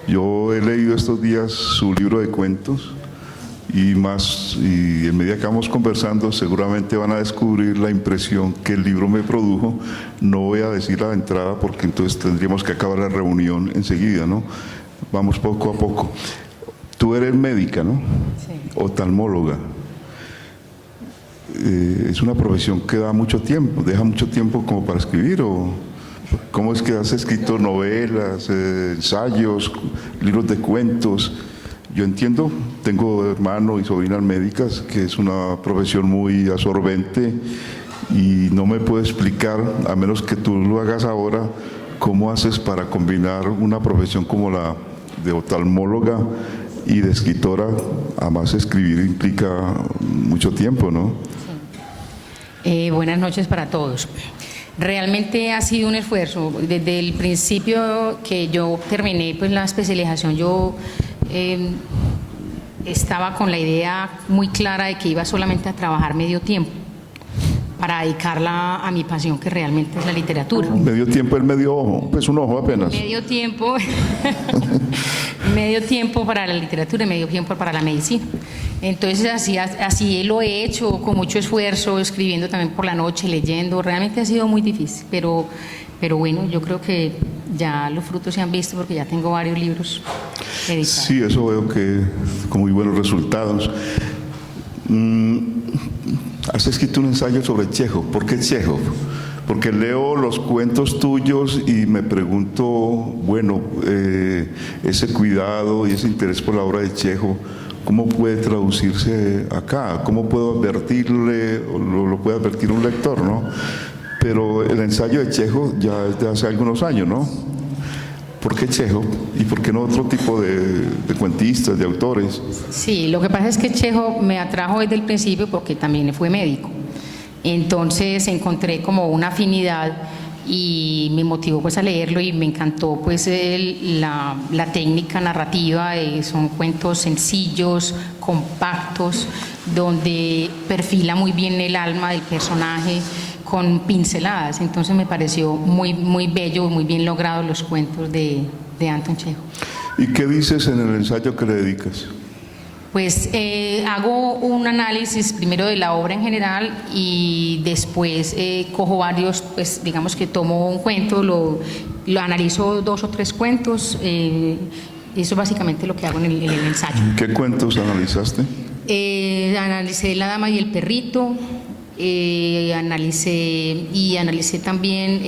Yo he leído estos días su libro de cuentos y en medida que vamos conversando seguramente van a descubrir la impresión que el libro me produjo. No voy a decir la entrada porque entonces tendríamos que acabar la reunión enseguida, ¿no? Vamos poco a poco. Tú eres médica, ¿no? Sí. Oftalmóloga. Es una profesión que da mucho tiempo, deja mucho tiempo como para escribir, o ¿cómo es que has escrito novelas, ensayos, libros de cuentos? Yo entiendo, tengo hermano y sobrinas médicas, que es una profesión muy absorbente y no me puedo explicar, a menos que tú lo hagas ahora, cómo haces para combinar una profesión como la de oftalmóloga y de escritora. Además, escribir implica mucho tiempo, ¿no? Sí. Buenas noches para todos. Realmente ha sido un esfuerzo. Desde el principio que yo terminé pues, la especialización, yo estaba con la idea muy clara de que iba solamente a trabajar medio tiempo para dedicarla a mi pasión, que realmente es la literatura. Medio tiempo es medio ojo, pues un ojo apenas. Medio tiempo, medio tiempo para la literatura y medio tiempo para la medicina. Entonces así lo he hecho con mucho esfuerzo, escribiendo también por la noche, leyendo. Realmente ha sido muy difícil, pero bueno, yo creo que ya los frutos se han visto porque ya tengo varios libros editados. Sí, eso veo que con muy buenos resultados. Has escrito un ensayo sobre Chejov. ¿Por qué Chejov? Porque leo los cuentos tuyos y me pregunto, bueno, ese cuidado y ese interés por la obra de Chejov, ¿cómo puede traducirse acá? ¿Cómo puedo advertirle, o lo puede advertir un lector, no? Pero el ensayo de Chejov ya es de hace algunos años, ¿no? ¿Por qué Chejov? ¿Y por qué no otro tipo de cuentistas, de autores? Sí, lo que pasa es que Chejov me atrajo desde el principio porque también fue médico. Entonces encontré como una afinidad y me motivó pues a leerlo y me encantó pues la técnica narrativa. Son cuentos sencillos, compactos, donde perfila muy bien el alma del personaje con pinceladas. Entonces me pareció muy, muy bello, muy bien logrado los cuentos de Anton Chejov. ¿Y qué dices en el ensayo que le dedicas? Pues hago un análisis primero de la obra en general y después cojo varios, pues digamos que tomo un cuento, lo analizo 2 o 3 cuentos. Eso es básicamente lo que hago en el ensayo. ¿Qué cuentos analizaste? Analicé La dama y el perrito, analicé también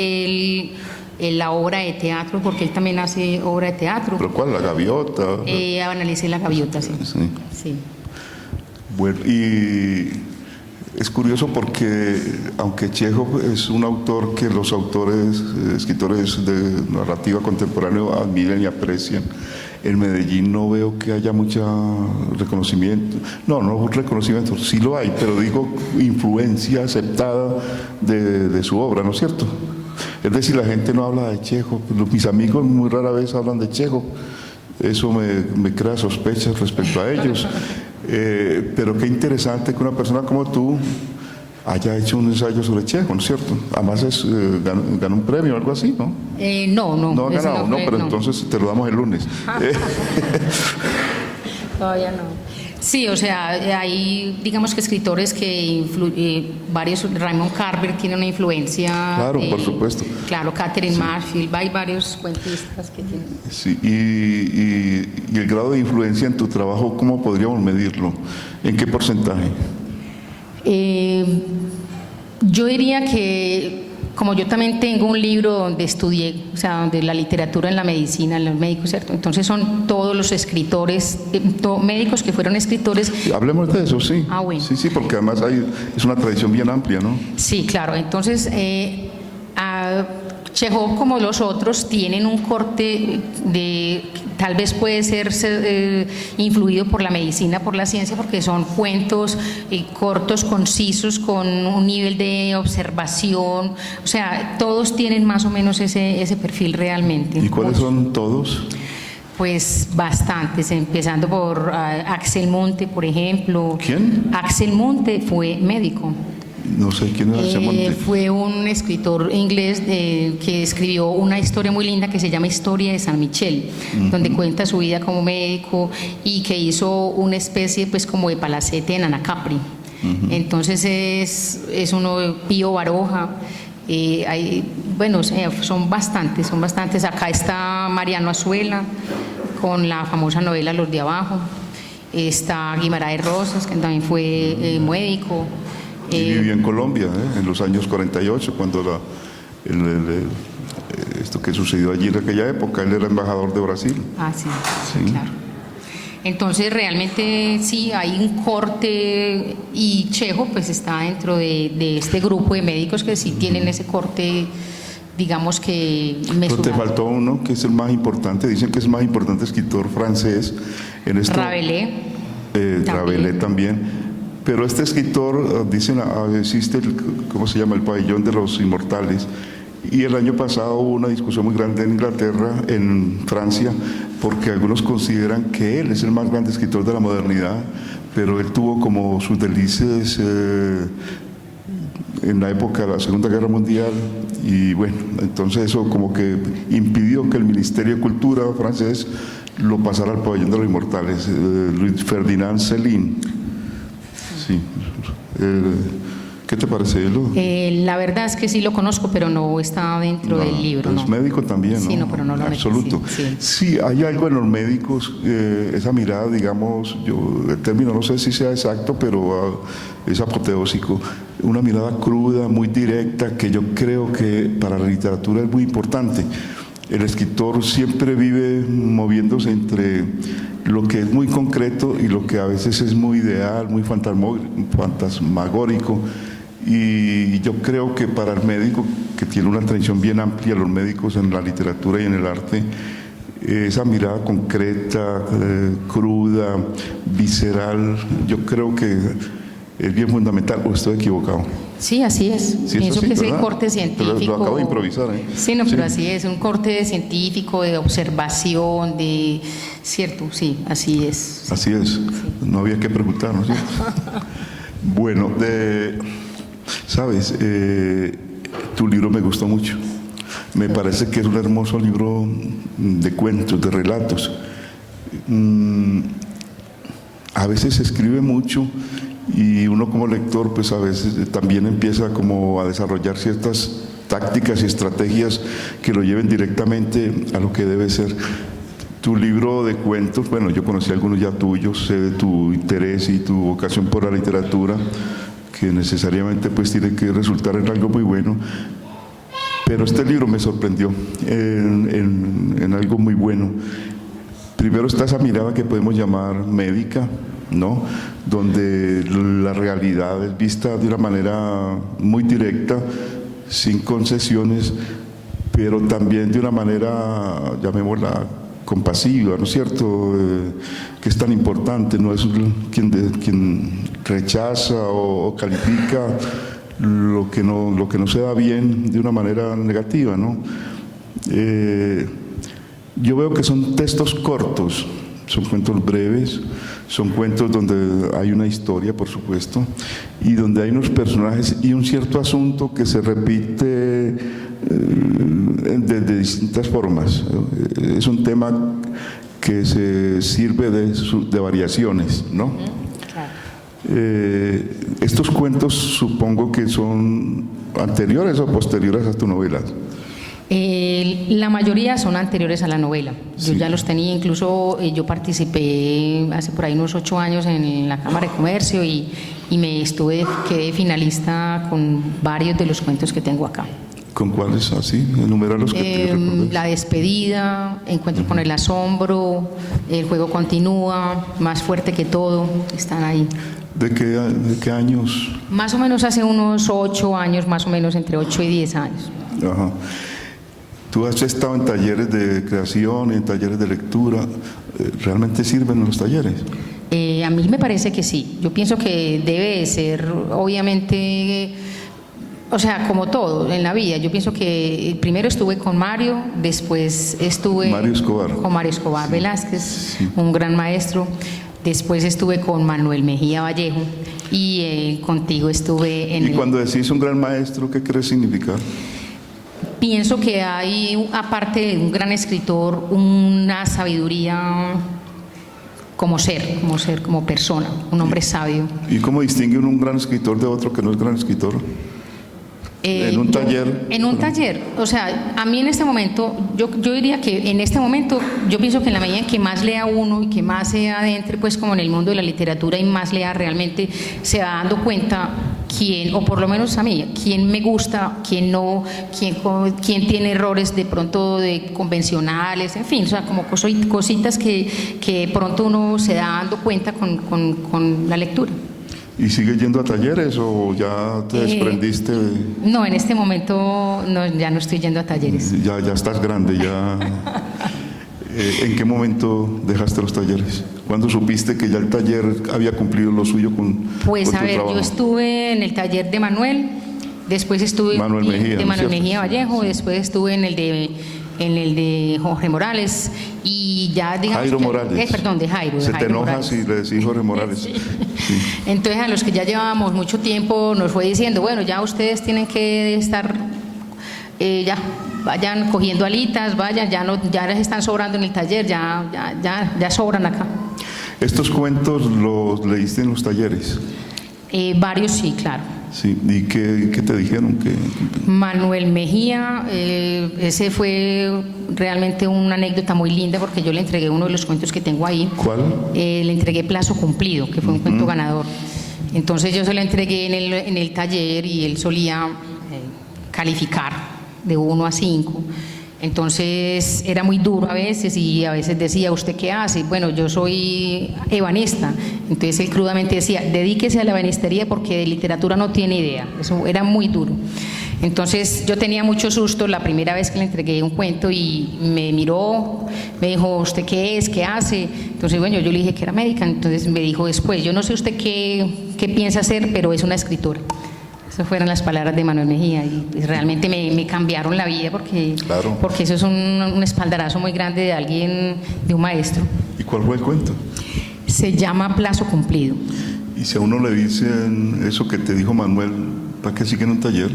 la obra de teatro, porque él también hace obra de teatro. ¿Pero cuál? ¿La gaviota? Analicé La gaviota, sí. Sí. Bueno, y es curioso porque, aunque Chejov es un autor que los escritores de narrativa contemporánea admiran y aprecian, en Medellín no veo que haya mucho reconocimiento. No reconocimiento, sí lo hay, pero digo influencia aceptada de su obra, ¿no es cierto? Es decir, la gente no habla de Chejov. Mis amigos muy rara vez hablan de Chejov. Eso me crea sospechas respecto a ellos. Pero qué interesante que una persona como tú haya hecho un ensayo sobre Chejov, ¿no es cierto? Además ganó un premio o algo así, ¿no? No. No ha ganado, no, pero entonces te lo damos el lunes. Todavía no. Sí, o sea, hay, digamos que escritores que varios, Raymond Carver tiene una influencia. Claro, por supuesto. Claro, Catherine Marshfield, hay varios cuentistas que tienen. Sí, y el grado de influencia en tu trabajo, ¿cómo podríamos medirlo? ¿En qué porcentaje? Yo diría que, como yo también tengo un libro donde estudié, o sea, donde la literatura en la medicina, en los médicos, ¿cierto? Entonces son todos los escritores, médicos que fueron escritores. Hablemos de eso, sí. Ah, bueno. Sí, porque además es una tradición bien amplia, ¿no? Sí, claro. Entonces, Chejov, como los otros, tienen un corte tal vez puede ser influido por la medicina, por la ciencia, porque son cuentos cortos, concisos, con un nivel de observación. O sea, todos tienen más o menos ese perfil realmente. ¿Y cuáles son todos? Pues bastantes, empezando por Axel Monte, por ejemplo. ¿Quién? Axel Monte fue médico. No sé quién era Alcemont. Fue un escritor inglés que escribió una historia muy linda que se llama Historia de San Michel, donde cuenta su vida como médico y que hizo una especie pues como de palacete en Anacapri. Entonces es uno de Pío Baroja. Bueno, son bastantes. Acá está Mariano Azuela con la famosa novela Los de Abajo. Está Guimarães Rosas, que también fue médico. Y vivió en Colombia, en los años 48, cuando esto que sucedió allí en aquella época. Él era embajador de Brasil. Sí, claro. Entonces realmente sí, hay un corte y Chejo pues está dentro de este grupo de médicos que sí tienen ese corte, digamos que Pero te faltó uno que es el más importante, dicen que es el más importante escritor francés en esto. Rabelais. Rabelais también. Pero este escritor, dicen, existe ¿cómo se llama? El Pabellón de los Inmortales. Y el año pasado hubo una discusión muy grande en Inglaterra, en Francia, porque algunos consideran que él es el más grande escritor de la modernidad, pero él tuvo como sus delicias en la época de la Segunda Guerra Mundial, y bueno, entonces eso como que impidió que el Ministerio de Cultura francés lo pasara al Pabellón de los Inmortales. Luis Ferdinand Céline. Sí. ¿Qué te parece, Elo? La verdad es que sí lo conozco, pero no está dentro del libro. Es médico también, ¿no? Sí, no, pero no lo absoluto. Sí. Sí, hay algo en los médicos, esa mirada, digamos, el término no sé si sea exacto, pero es apoteósico. Una mirada cruda, muy directa, que yo creo que para la literatura es muy importante. El escritor siempre vive moviéndose entre lo que es muy concreto y lo que a veces es muy ideal, muy fantasmagórico. Y yo creo que para el médico, que tiene una tradición bien amplia, los médicos en la literatura y en el arte, esa mirada concreta, cruda, visceral, yo creo que es bien fundamental. ¿O estoy equivocado? Sí, así es. Sí, pienso sí, que es el ¿verdad? corte científico. Lo acabo de improvisar, ¿eh? Sí, no, pero Sí. así es, un corte científico, de observación, de... Cierto, sí, así es. Así es, no había que preguntar, ¿no es cierto? Bueno, sabes, tu libro me gustó mucho. Me parece que es un hermoso libro de cuentos, de relatos. A veces se escribe mucho y uno como lector pues a veces también empieza como a desarrollar ciertas tácticas y estrategias que lo lleven directamente a lo que debe ser. Tu libro de cuentos, bueno, yo conocí algunos ya tuyos, sé de tu interés y tu vocación por la literatura, que necesariamente pues tiene que resultar en algo muy bueno, pero este libro me sorprendió en algo muy bueno. Primero está esa mirada que podemos llamar médica, ¿no? Donde la realidad es vista de una manera muy directa, sin concesiones, pero también de una manera, llamémosla, compasiva, ¿no es cierto?, que es tan importante. No es quien rechaza o califica lo que no se da bien de una manera negativa, ¿no? Yo veo que son textos cortos, son cuentos breves, son cuentos donde hay una historia, por supuesto, y donde hay unos personajes y un cierto asunto que se repite de distintas formas. Es un tema que se sirve de variaciones, ¿no? Claro. Estos cuentos supongo que son anteriores o posteriores a tu novela. La mayoría son anteriores a la novela. Yo Sí. ya los tenía, incluso yo participé hace por ahí unos 8 años en la Cámara de Comercio y quedé finalista con varios de los cuentos que tengo acá. ¿Con cuáles así? Enumerar los que te recuerdes. La despedida, Encuentro con el asombro, El juego continúa, Más fuerte que todo, están ahí. ¿De qué años? Más o menos hace unos 8 años, más o menos entre 8 y 10 años. Ajá. Tú has estado en talleres de creación, en talleres de lectura. ¿Realmente sirven los talleres? A mí me parece que sí. Yo pienso que debe de ser, obviamente, o sea, como todo en la vida. Yo pienso que primero estuve con Mario, después estuve Mario Escobar. con Mario Escobar Velázquez, un gran maestro. Después estuve con Manuel Mejía Vallejo y contigo estuve en Y cuando decís un gran maestro, ¿qué quiere significar? Pienso que hay, aparte de un gran escritor, una sabiduría como ser, como persona, un hombre sabio. ¿Y cómo distingue un gran escritor de otro que no es gran escritor? En un taller. En un taller, o sea, a mí en este momento, yo diría que en este momento, yo pienso que en la medida en que más lea uno y que más se adentre pues como en el mundo de la literatura y más lea, realmente se va dando cuenta quién, o por lo menos a mí, quién me gusta, quién no, quién tiene errores de pronto de convencionales, en fin, o sea, como cositas que pronto uno se da dando cuenta con la lectura. ¿Y sigues yendo a talleres o ya te desprendiste? No, en este momento no, ya no estoy yendo a talleres. Ya estás grande, ya. ¿En qué momento dejaste los talleres? ¿Cuándo supiste que ya el taller había cumplido lo suyo con Pues con a tu ver, trabajo? yo estuve en el taller de Manuel, después estuve Manuel Mejía, de ¿no es Manuel cierto? Mejía Vallejo, después estuve en el de Jorge Morales y ya digamos Jairo que, Morales. Perdón, de Jairo. Se te Jairo enoja Morales. si le decís Jorge Morales. Sí. Sí. Entonces a los que ya llevábamos mucho tiempo nos fue diciendo, bueno, ya ustedes tienen que estar, ya vayan cogiendo alitas, vayan, ya les están sobrando en el taller, ya sobran acá. ¿Estos cuentos los leíste en los talleres? Varios sí, claro. Sí. ¿Y qué te dijeron? Manuel Mejía, ese fue realmente una anécdota muy linda porque yo le entregué uno de los cuentos que tengo ahí. ¿Cuál? Le entregué Plazo Cumplido, que fue un cuento ganador. Entonces yo se lo entregué en el taller y él solía calificar de 1 a 5. Entonces era muy duro a veces y a veces decía, ¿usted qué hace? Bueno, yo soy ebanista. Entonces él crudamente decía, dedíquese a la ebanistería porque de literatura no tiene idea. Eso era muy duro. Entonces yo tenía mucho susto la primera vez que le entregué un cuento y me miró, me dijo, ¿usted qué es? ¿Qué hace? Entonces bueno, yo le dije que era médica. Entonces me dijo después, yo no sé usted qué piensa hacer, pero es una escritora. Esas fueron las palabras de Manuel Mejía y realmente me cambiaron la vida porque, Claro. porque eso es un espaldarazo muy grande de alguien, de un maestro. ¿Y cuál fue el cuento? Se llama Plazo Cumplido. Y si a uno le dicen eso que te dijo Manuel, ¿para qué sigue en un taller?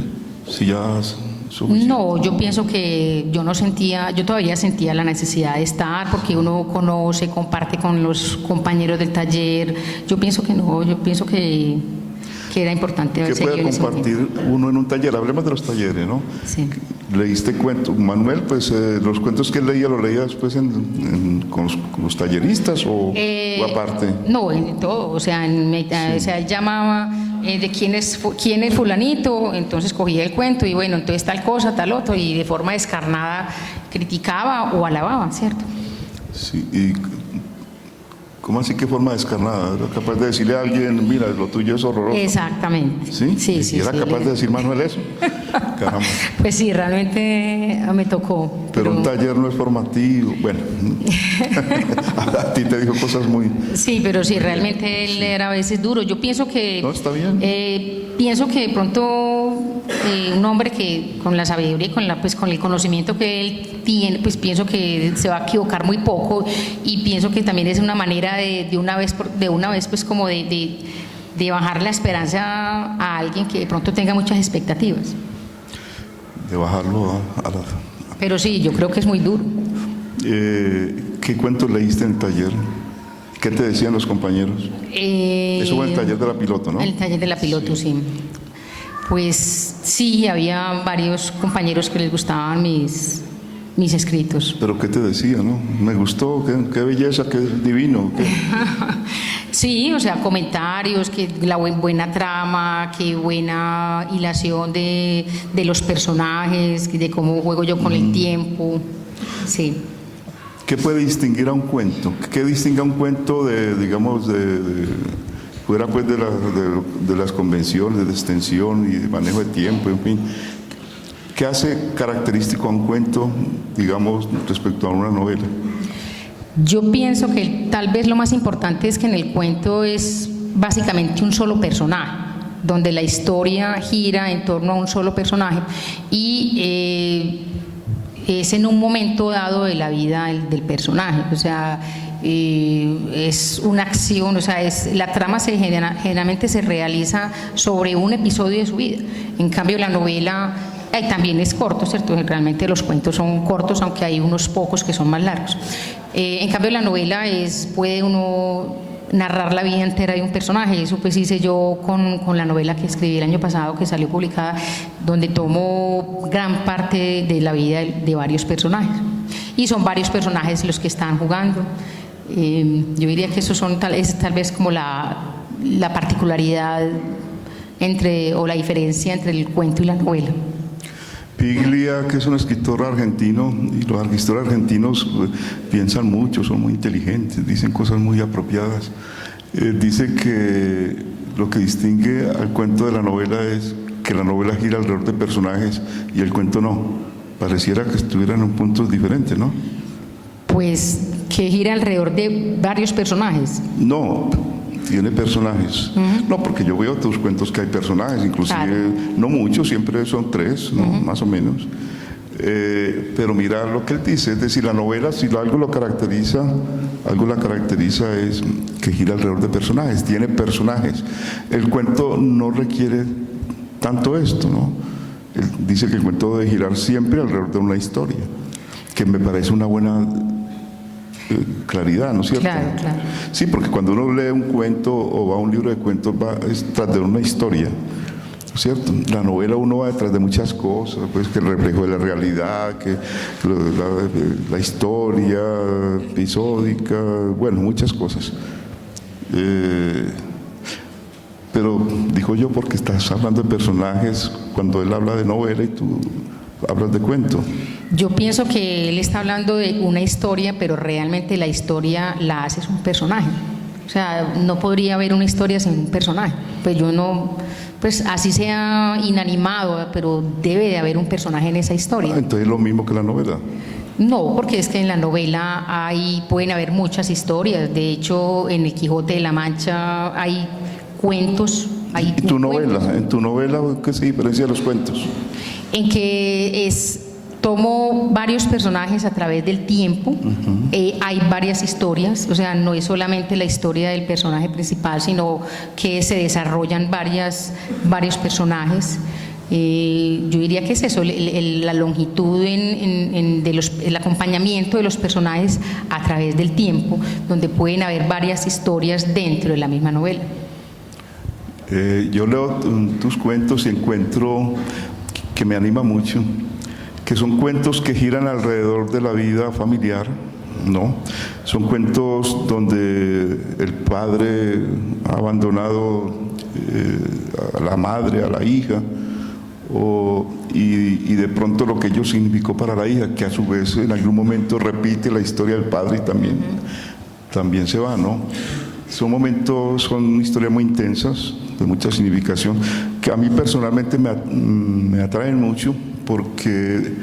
Si ya es suficiente. No, yo pienso que yo todavía sentía la necesidad de estar porque uno conoce, comparte con los compañeros del taller. Yo pienso que no, yo pienso que era importante ¿Qué seguir puede en ese compartir tiempo. uno en un taller? Hablemos de los talleres, ¿no? Sí. Leíste cuentos. Manuel, pues los cuentos que él leía, ¿los leía después con los talleristas o aparte? No, en todo, o sea, o sea, él llamaba de quién es fulanito, entonces cogía el cuento y bueno, entonces tal cosa, tal otro, y de forma descarnada criticaba o alababa, ¿cierto? Sí, y ¿cómo así? ¿Qué forma descarnada? ¿Era capaz de decirle a alguien, mira, lo tuyo es horroroso? Exactamente. ¿Sí? Sí, sí. ¿Y era sí, capaz de decir Manuel eso? Caramba. Pues sí, realmente me tocó. Pero un taller no es formativo. Bueno, a ti te dijo cosas muy... Sí, pero sí, realmente él era a veces duro. Yo pienso que... No, está bien. Pienso que de pronto un hombre que con la sabiduría y con el conocimiento que él tiene, pues pienso que se va a equivocar muy poco y pienso que también es una manera de una vez pues como de bajar la esperanza a alguien que de pronto tenga muchas expectativas. De bajarlo a la... Pero sí, yo creo que es muy duro. ¿Qué cuentos leíste en el taller? ¿Qué te decían los compañeros? Eso fue el taller de la piloto, ¿no? El taller de la piloto, sí. Pues sí, había varios compañeros que les gustaban mis escritos. ¿Pero qué te decían, no? Me gustó, qué belleza, qué divino. Qué... Sí, o sea, comentarios, que la buena trama, que buena hilación de los personajes, de cómo juego yo con el tiempo. Sí. ¿Qué puede distinguir a un cuento? ¿Qué distingue a un cuento fuera pues de las convenciones de extensión y de manejo de tiempo, en fin? ¿Qué hace característico a un cuento, digamos, respecto a una novela? Yo pienso que tal vez lo más importante es que en el cuento es básicamente un solo personaje, donde la historia gira en torno a un solo personaje y es en un momento dado de la vida del personaje, o sea, es una acción, o sea, la trama generalmente se realiza sobre un episodio de su vida. En cambio, la novela también es corto, ¿cierto? Realmente los cuentos son cortos, aunque hay unos pocos que son más largos. En cambio, la novela puede uno narrar la vida entera de un personaje. Eso pues hice yo con la novela que escribí el año pasado, que salió publicada, donde tomo gran parte de la vida de varios personajes. Y son varios personajes los que están jugando. Yo diría que eso es tal vez como la particularidad o la diferencia entre el cuento y la novela. Piglia, que es un escritor argentino, y los escritores argentinos piensan mucho, son muy inteligentes, dicen cosas muy apropiadas. Dice que lo que distingue al cuento de la novela es que la novela gira alrededor de personajes y el cuento no. Pareciera que estuvieran en puntos diferentes, ¿no? Pues que gira alrededor de varios personajes. No, tiene personajes. No, porque yo veo tus cuentos que hay personajes, inclusive, claro. No muchos, siempre son 3, ¿no? Más o menos. Pero mira lo que él dice, es decir, la novela, si algo la caracteriza es que gira alrededor de personajes, tiene personajes. El cuento no requiere tanto esto, ¿no? Él dice que el cuento debe girar siempre alrededor de una historia, que me parece una buena claridad, ¿no es cierto? Claro, claro. Sí, porque cuando uno lee un cuento o va a un libro de cuentos, va detrás de una historia, ¿no es cierto? La novela uno va detrás de muchas cosas, pues que el reflejo de la realidad, que la historia episódica, bueno, muchas cosas. Pero digo yo porque estás hablando de personajes cuando él habla de novela y tú hablas de cuento. Yo pienso que él está hablando de una historia, pero realmente la historia la hace un personaje. O sea, no podría haber una historia sin un personaje. Pues yo no, pues así sea inanimado, pero debe de haber un personaje en esa historia. Entonces es lo mismo que la novela. No, porque es que en la novela pueden haber muchas historias. De hecho, en El Quijote de la Mancha hay cuentos. ¿Y tu novela? ¿En tu novela qué se diferencia de los cuentos? En que tomo varios personajes a través del tiempo, hay varias historias, o sea, no es solamente la historia del personaje principal, sino que se desarrollan varios personajes. Yo diría que es eso, la longitud el acompañamiento de los personajes a través del tiempo, donde pueden haber varias historias dentro de la misma novela. Yo leo tus cuentos y encuentro que me anima mucho, que son cuentos que giran alrededor de la vida familiar, ¿no? Son cuentos donde el padre ha abandonado a la madre, a la hija, y de pronto lo que ello significó para la hija, que a su vez en algún momento repite la historia del padre y también se va, ¿no? Son historias muy intensas, de mucha significación, que a mí personalmente me atraen mucho, porque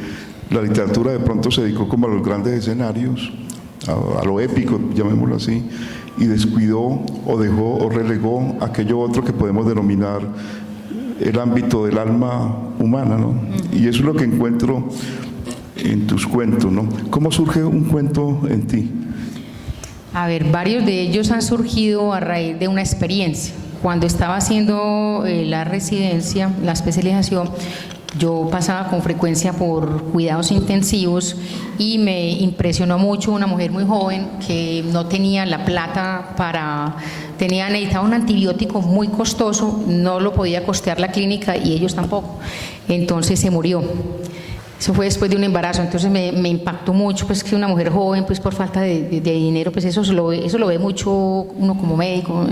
la literatura de pronto se dedicó como a los grandes escenarios, a lo épico, llamémoslo así, y descuidó o dejó o relegó aquello otro que podemos denominar el ámbito del alma humana, ¿no? Y eso es lo que encuentro en tus cuentos, ¿no? ¿Cómo surge un cuento en ti? A ver, varios de ellos han surgido a raíz de una experiencia. Cuando estaba haciendo la residencia, la especialización, yo pasaba con frecuencia por cuidados intensivos y me impresionó mucho una mujer muy joven que no tenía la plata necesitaba un antibiótico muy costoso, no lo podía costear la clínica y ellos tampoco, entonces se murió. Eso fue después de un embarazo, entonces me impactó mucho, pues que una mujer joven, pues por falta de dinero, pues eso lo ve mucho uno como médico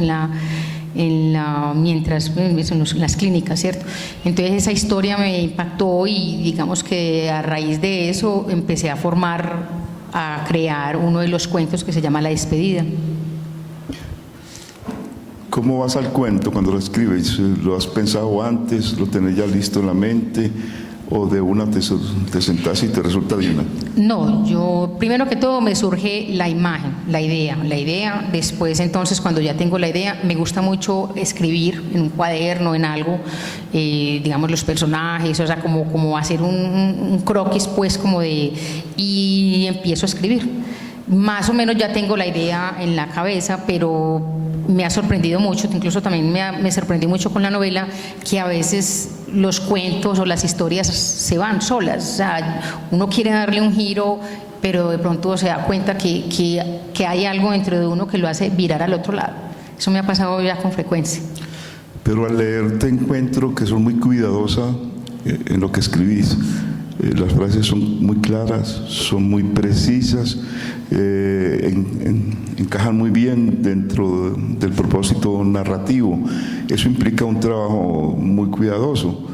en las clínicas, ¿cierto? Entonces esa historia me impactó y digamos que a raíz de eso empecé a crear uno de los cuentos que se llama La Despedida. ¿Cómo vas al cuento cuando lo escribes? ¿Lo has pensado antes? ¿Lo tenés ya listo en la mente? o de una te sentás y te resulta de una? No, yo primero que todo me surge la imagen, la idea, después entonces cuando ya tengo la idea me gusta mucho escribir en un cuaderno, en algo, digamos los personajes, o sea, como hacer un croquis pues como de, y empiezo a escribir. Más o menos ya tengo la idea en la cabeza, pero me ha sorprendido mucho, incluso también me sorprendí mucho con la novela, que a veces los cuentos o las historias se van solas, o sea, uno quiere darle un giro, pero de pronto se da cuenta que hay algo dentro de uno que lo hace virar al otro lado. Eso me ha pasado ya con frecuencia. Pero al leer te encuentro que son muy cuidadosa en lo que escribís. Las frases son muy claras, son muy precisas, encajan muy bien dentro del propósito narrativo. Eso implica un trabajo muy cuidadoso.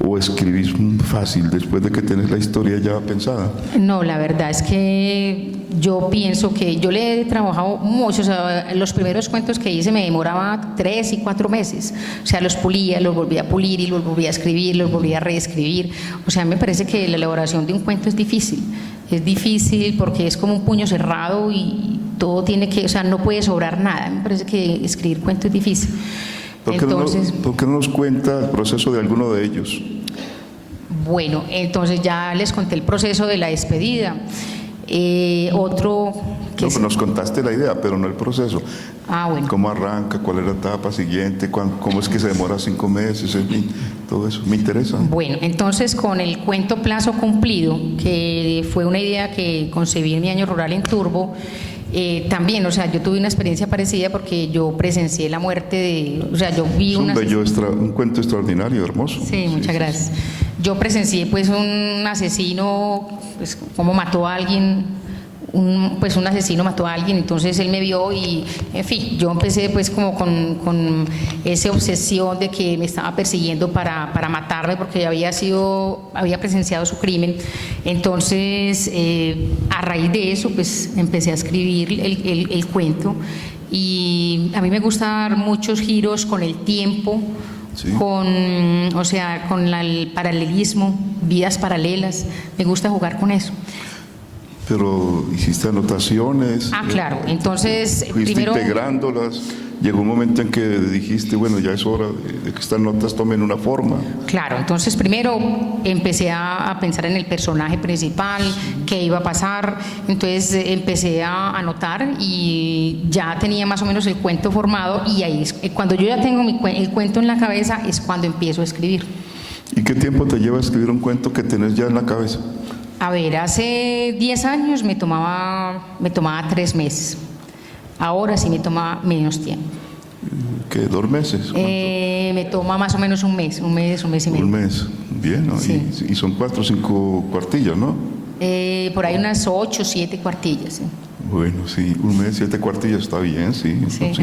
¿O escribís fácil después de que tenés la historia ya pensada? No, la verdad es que yo pienso que yo le he trabajado mucho, o sea, los primeros cuentos que hice me demoraba 3 y 4 meses, o sea, los pulía, los volvía a pulir y los volvía a escribir, los volvía a reescribir, o sea, me parece que la elaboración de un cuento es difícil porque es como un puño cerrado y todo tiene que, o sea, no puede sobrar nada, me parece que escribir cuento es difícil. ¿Por qué no nos cuenta el proceso de alguno de ellos? Bueno, entonces ya les conté el proceso de la despedida. Otro que no, nos contaste la idea, pero no el proceso. Bueno. ¿Cómo arranca? ¿Cuál es la etapa siguiente? ¿Cómo es que se demora 5 meses? En fin, todo eso me interesa. Bueno, entonces con el cuento Plazo Cumplido, que fue una idea que concebí en mi año rural en Turbo, también, o sea, yo tuve una experiencia parecida porque yo presencié la muerte de, o sea, yo vi un cuento extraordinario, hermoso. Sí, muchas gracias. Yo presencié pues un asesino, pues cómo mató a alguien, un asesino mató a alguien, entonces él me vio y, en fin, yo empecé pues como con esa obsesión de que me estaba persiguiendo para matarme porque había presenciado su crimen. Entonces, a raíz de eso, pues empecé a escribir el cuento y a mí me gusta dar muchos giros con el tiempo. Sí. Con el paralelismo, vidas paralelas, me gusta jugar con eso. Pero hiciste anotaciones. Claro, entonces fuiste primero integrándolas. Llegó un momento en que dijiste, bueno, ya es hora de que estas notas tomen una forma. Claro, entonces primero empecé a pensar en el personaje principal, qué iba a pasar, entonces empecé a anotar y ya tenía más o menos el cuento formado y ahí cuando yo ya tengo el cuento en la cabeza es cuando empiezo a escribir. ¿Y qué tiempo te lleva a escribir un cuento que tenés ya en la cabeza? A ver, hace 10 años me tomaba 3 meses. Ahora sí me toma menos tiempo. ¿Qué? 2 meses? Me toma más o menos un mes y medio. Un mes, bien, ¿no? Sí. Y son 4 o 5 cuartillas, ¿no? Por ahí unas 8 o 7 cuartillas. Sí. Bueno, sí, 1 mes, 7 cuartillas está bien, sí. Sí. Sí.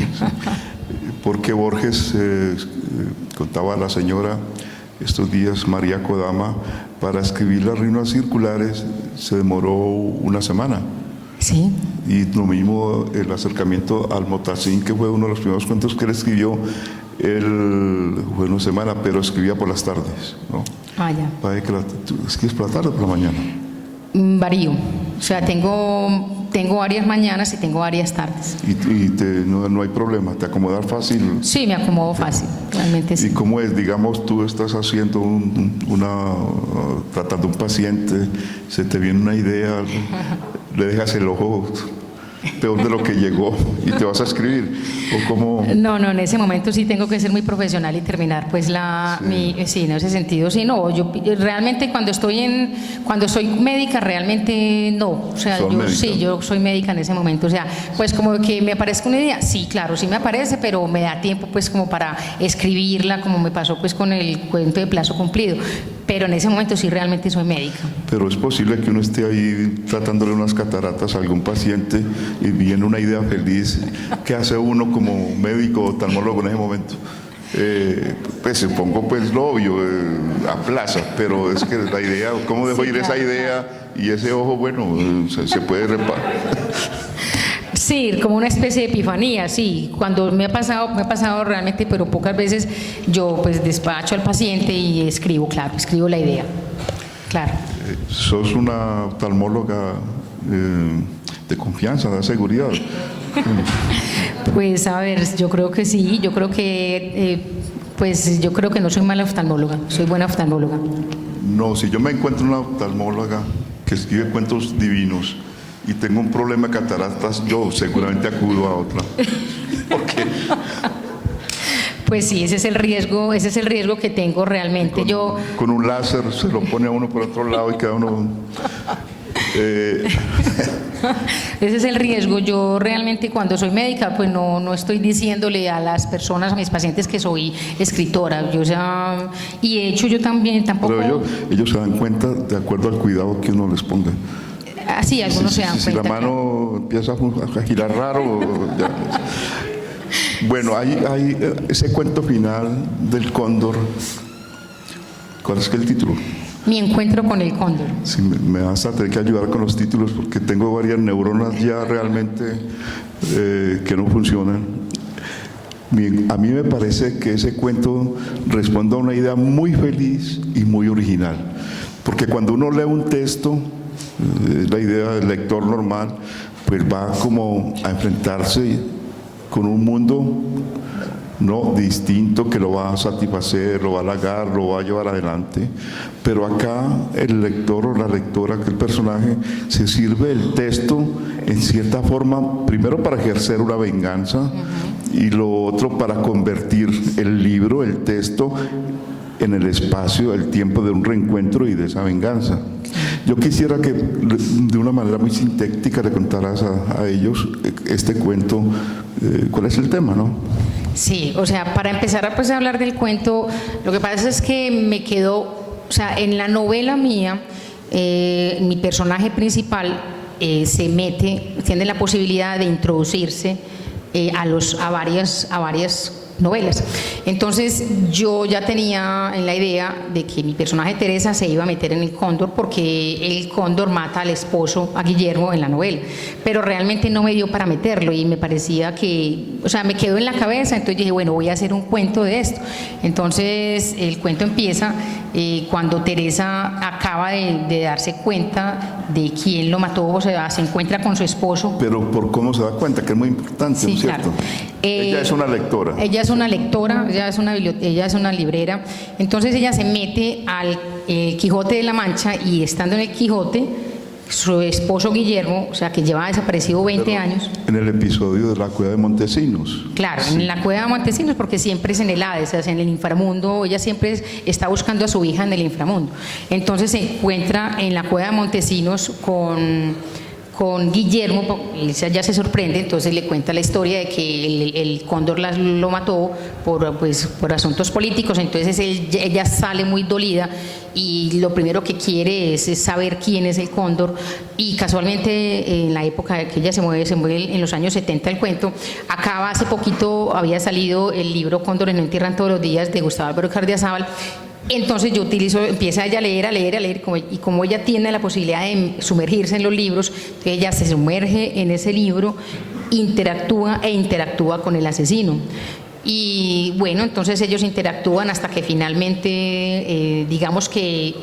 Porque Borges, contaba a la señora estos días, María Kodama, para escribir las rimas circulares se demoró 1 semana. Sí. Y lo mismo el acercamiento al Motacín, que fue uno de los primeros cuentos que él escribió, fue 1 semana, pero escribía por las tardes, ¿no? Ya. ¿Tú escribes por la tarde o por la mañana? Varío. O sea, tengo varias mañanas y tengo varias tardes. ¿Y no hay problema? ¿Te acomodas fácil? Sí, me acomodo fácil, realmente sí. ¿Y cómo es? Digamos, tú estás haciendo tratando un paciente, se te viene una idea, le dejas el ojo peor de lo que llegó y te vas a escribir, o cómo. No, en ese momento sí tengo que ser muy profesional y terminar pues sí, en ese sentido sí, no, yo realmente cuando soy médica realmente no, o sea, yo soy médica en ese momento, o sea, pues como que me aparezca una idea, sí, claro, sí me aparece, pero me da tiempo pues como para escribirla, como me pasó pues con el cuento de Plazo Cumplido, pero en ese momento sí realmente soy médica. Pero es posible que uno esté ahí tratándole unas cataratas a algún paciente y viene una idea feliz. ¿Qué hace uno como médico o oftalmólogo en ese momento? Pues supongo pues lo obvio, aplaza, pero es que la idea, ¿cómo dejo ir esa idea? Y ese ojo, bueno, se puede reparar. Sí, como una especie de epifanía, sí. Cuando me ha pasado realmente, pero pocas veces yo pues despacho al paciente y escribo la idea. Claro. Sos una oftalmóloga de confianza, de seguridad. Pues a ver, yo creo que sí, yo creo que yo creo que no soy mala oftalmóloga, soy buena oftalmóloga. No, si yo me encuentro una oftalmóloga que escribe cuentos divinos y tengo un problema de cataratas, yo seguramente acudo a otra. ¿Por qué? Pues sí, ese es el riesgo que tengo realmente. Con un láser se lo pone a uno por otro lado y queda uno... Ese es el riesgo. Yo realmente cuando soy médica, pues no estoy diciéndole a las personas, a mis pacientes, que soy escritora. Y de hecho yo también tampoco... Pero ellos se dan cuenta de acuerdo al cuidado que uno les ponga. Sí, algunos se dan cuenta. Si la mano empieza a girar raro... Ya. Bueno, hay ese cuento final del cóndor. ¿Cuál es el título? Mi encuentro con el cóndor. Sí, me vas a tener que ayudar con los títulos porque tengo varias neuronas ya realmente que no funcionan. A mí me parece que ese cuento responde a una idea muy feliz y muy original. Porque cuando uno lee un texto, la idea del lector normal, pues va como a enfrentarse con un mundo no distinto que lo va a satisfacer, lo va a halagar, lo va a llevar adelante. Pero acá el lector o la lectora, que el personaje, se sirve del texto en cierta forma, primero para ejercer una venganza y lo otro para convertir el libro, el texto, en el espacio, el tiempo de un reencuentro y de esa venganza. Yo quisiera que de una manera muy sintética le contaras a ellos este cuento, cuál es el tema, ¿no? Sí, o sea, para empezar a hablar del cuento, lo que pasa es que me quedó, o sea, en la novela mía, mi personaje principal tiene la posibilidad de introducirse a varias novelas. Entonces yo ya tenía en la idea de que mi personaje Teresa se iba a meter en el cóndor porque el cóndor mata al esposo, a Guillermo, en la novela, pero realmente no me dio para meterlo y me parecía que, o sea, me quedó en la cabeza. Entonces dije, bueno, voy a hacer un cuento de esto. Entonces el cuento empieza cuando Teresa acaba de darse cuenta de quién lo mató, o sea, se encuentra con su esposo. Pero por cómo se da cuenta, que es muy importante, sí, ¿no es cierto? Claro. Ella es una lectora. Ella es una lectora, ella es una librera. Entonces ella se mete al Quijote de la Mancha y estando en el Quijote, su esposo Guillermo, o sea, que lleva desaparecido 20 años. En el episodio de la cueva de Montesinos. Claro, sí. En la cueva de Montesinos, porque siempre es en el Hades, o sea, en el inframundo. Ella siempre está buscando a su hija en el inframundo. Entonces se encuentra en la cueva de Montesinos con Guillermo, ella se sorprende, entonces le cuenta la historia de que el cóndor lo mató por asuntos políticos. Entonces ella sale muy dolida y lo primero que quiere es saber quién es el cóndor. Y casualmente en la época que ella se mueve en los años 70 el cuento, acaba hace poquito, había salido el libro Cóndores no entierran todos los días, de Gustavo Álvaro Cardiazábal. Entonces yo empieza ella a leer, y como ella tiene la posibilidad de sumergirse en los libros, entonces ella se sumerge en ese libro, interactúa con el asesino. Y bueno, entonces ellos interactúan hasta que finalmente, digamos que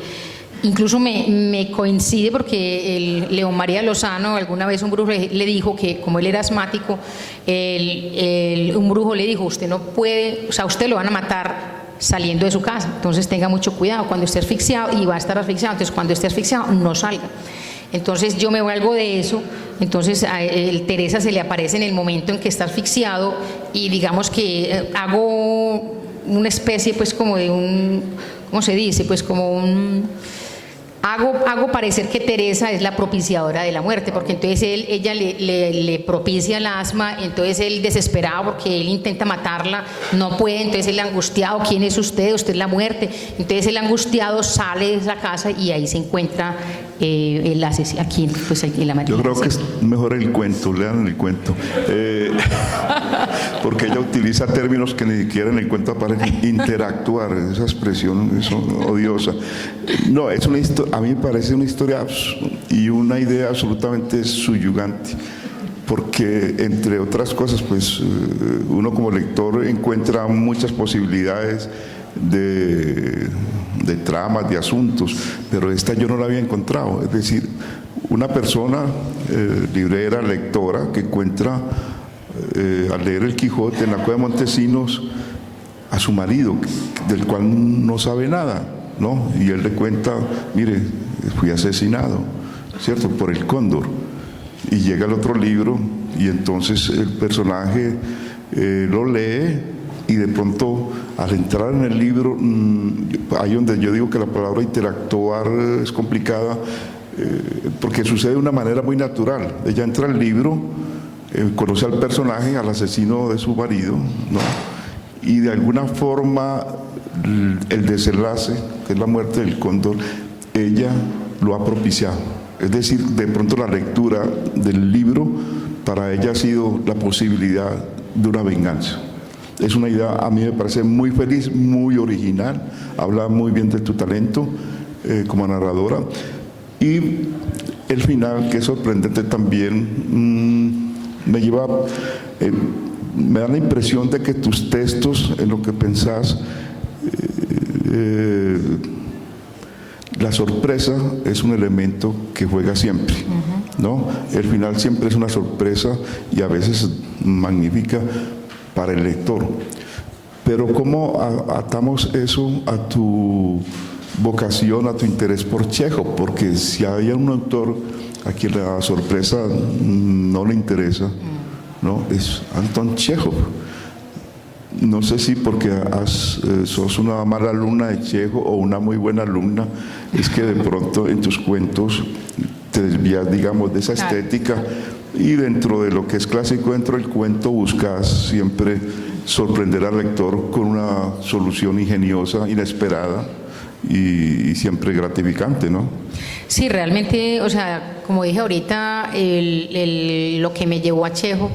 incluso me coincide, porque el León María Lozano, alguna vez un brujo le dijo que como él era asmático, un brujo le dijo, usted no puede, o sea, usted lo van a matar saliendo de su casa, entonces tenga mucho cuidado cuando esté asfixiado, y va a estar asfixiado, entonces cuando esté asfixiado no salga. Entonces yo me valgo de eso. Entonces Teresa se le aparece en el momento en que está asfixiado y digamos que hago una especie pues como de un, ¿cómo se dice? Pues como un... Hago parecer que Teresa es la propiciadora de la muerte, porque entonces ella le propicia el asma, entonces él desesperado porque él intenta matarla, no puede, entonces él angustiado, ¿quién es usted? Usted es la muerte. Entonces el angustiado sale de esa casa y ahí se encuentra el asesino, aquí pues en la materia. Yo creo que es mejor el cuento, lean el cuento, porque ella utiliza términos que ni siquiera en el cuento aparecen. Interactuar, esa expresión es odiosa. No, es una historia, a mí me parece una historia y una idea absolutamente subyugante, porque entre otras cosas pues uno como lector encuentra muchas posibilidades de tramas, de asuntos, pero esta yo no la había encontrado. Es decir, una persona librera, lectora, que encuentra al leer el Quijote en la cueva de Montesinos a su marido, del cual no sabe nada, ¿no? Y él le cuenta, mire, fui asesinado, ¿cierto?, por el cóndor. Y llega el otro libro y entonces el personaje lo lee y de pronto al entrar en el libro, ahí donde yo digo que la palabra interactuar es complicada, porque sucede de una manera muy natural. Ella entra al libro, conoce al personaje, al asesino de su marido, ¿no? Y de alguna forma el desenlace, que es la muerte del cóndor, ella lo ha propiciado. Es decir, de pronto la lectura del libro para ella ha sido la posibilidad de una venganza. Es una idea, a mí me parece muy feliz, muy original, habla muy bien de tu talento como narradora. Y el final, que es sorprendente también, me lleva, me da la impresión de que tus textos, en lo que pensás, la sorpresa es un elemento que juega siempre, ¿no? El final siempre es una sorpresa y a veces magnífica para el lector. Pero ¿cómo atamos eso a tu vocación, a tu interés por Chekhov? Porque si hay un autor a quien la sorpresa no le interesa, ¿no?, es Anton Chekhov. No sé si porque sos una mala alumna de Chekhov o una muy buena alumna, es que de pronto en tus cuentos te desvías, digamos, de esa estética, y dentro de lo que es clásico dentro del cuento buscas siempre sorprender al lector con una solución ingeniosa, inesperada y siempre gratificante, ¿no? Sí, realmente, o sea, como dije ahorita, lo que me llevó a Chekhov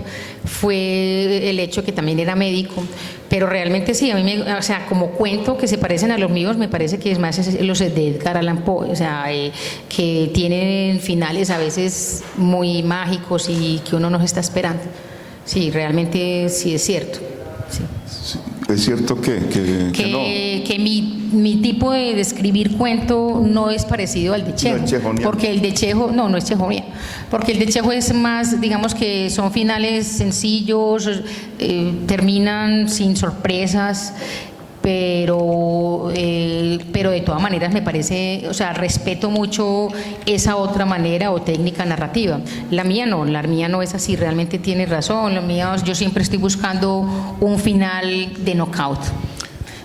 fue el hecho que también era médico, pero realmente sí, a mí o sea, como cuento que se parecen a los míos, me parece que es más los de Edgar Allan Poe, o sea, que tienen finales a veces muy mágicos y que uno no se está esperando. Sí, realmente sí es cierto. Sí. Sí, es cierto que no. Que mi tipo de escribir cuento no es parecido al de Chekhov, no es chejoniano. porque el de Chekhov, no es chejoniano, porque el de Chekhov es más, digamos que son finales sencillos, terminan sin sorpresas, pero de todas maneras me parece, o sea, respeto mucho esa otra manera o técnica narrativa. La mía no es así, realmente tienes razón, la mía, yo siempre estoy buscando un final de knockout.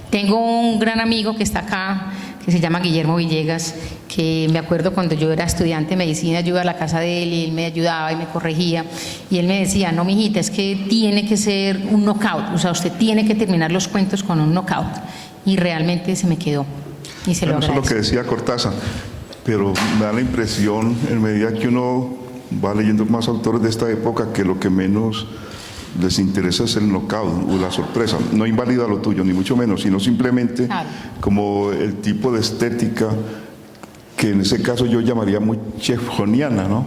Tengo un gran amigo que está acá, que se llama Guillermo Villegas, que me acuerdo cuando yo era estudiante de medicina, yo iba a la casa de él y él me ayudaba y me corregía, y él me decía, no, mijita, es que tiene que ser un knockout, o sea, usted tiene que terminar los cuentos con un knockout, y realmente se me quedó, y se lo agradezco. Eso es lo que decía Cortázar, pero me da la impresión, en medida que uno va leyendo más autores de esta época, que lo que menos les interesa es el knockout o la sorpresa. No invalida lo tuyo, ni mucho menos, sino simplemente como el tipo de estética que en ese caso yo llamaría muy chejoniana, ¿no?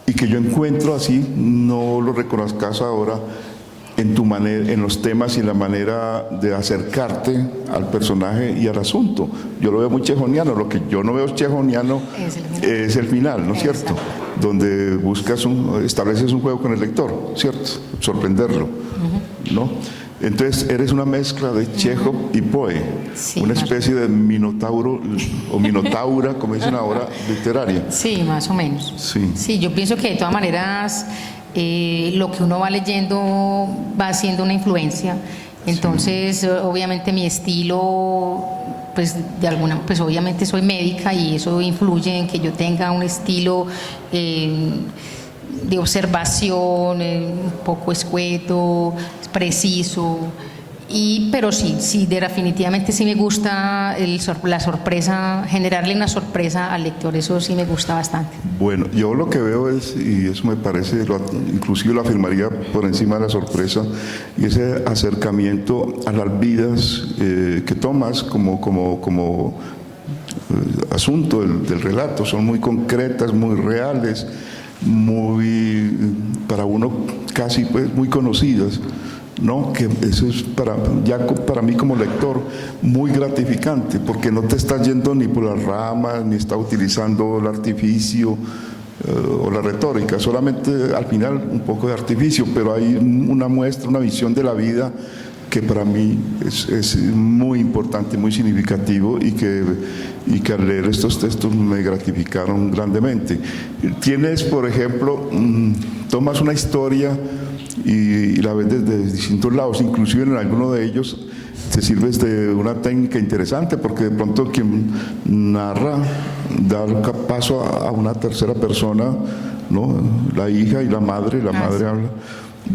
Y que yo encuentro así, no lo reconozcas ahora, en tu manera, en los temas y en la manera de acercarte al personaje y al asunto. Yo lo veo muy chejoniano, lo que yo no veo chejoniano es el final, ¿no es cierto? Donde buscas estableces un juego con el lector, ¿cierto? Sorprenderlo, ¿no? Entonces eres una mezcla de Chekhov y Poe, sí, una especie de minotauro o minotaura, como dicen ahora, literaria. Sí, más o menos. Sí, sí, yo pienso que de todas maneras lo que uno va leyendo va siendo una influencia. Entonces, obviamente mi estilo, pues pues obviamente soy médica y eso influye en que yo tenga un estilo de observación, un poco escueto, preciso, pero sí, definitivamente sí me gusta la sorpresa, generarle una sorpresa al lector, eso sí me gusta bastante. Bueno, yo lo que veo es, y eso me parece, inclusive lo afirmaría por encima de la sorpresa, y ese acercamiento a las vidas que tomas como asunto del relato, son muy concretas, muy reales, muy, para uno casi pues muy conocidas, ¿no? Que eso es para mí como lector muy gratificante, porque no te estás yendo ni por las ramas, ni estás utilizando el artificio o la retórica, solamente al final un poco de artificio, pero hay una muestra, una visión de la vida que para mí es muy importante, muy significativo y que al leer estos textos me gratificaron grandemente. Tienes, por ejemplo, tomas una historia y la ves desde distintos lados, inclusive en alguno de ellos te sirves de una técnica interesante, porque de pronto quien narra da paso a una tercera persona, ¿no? La hija y la madre habla.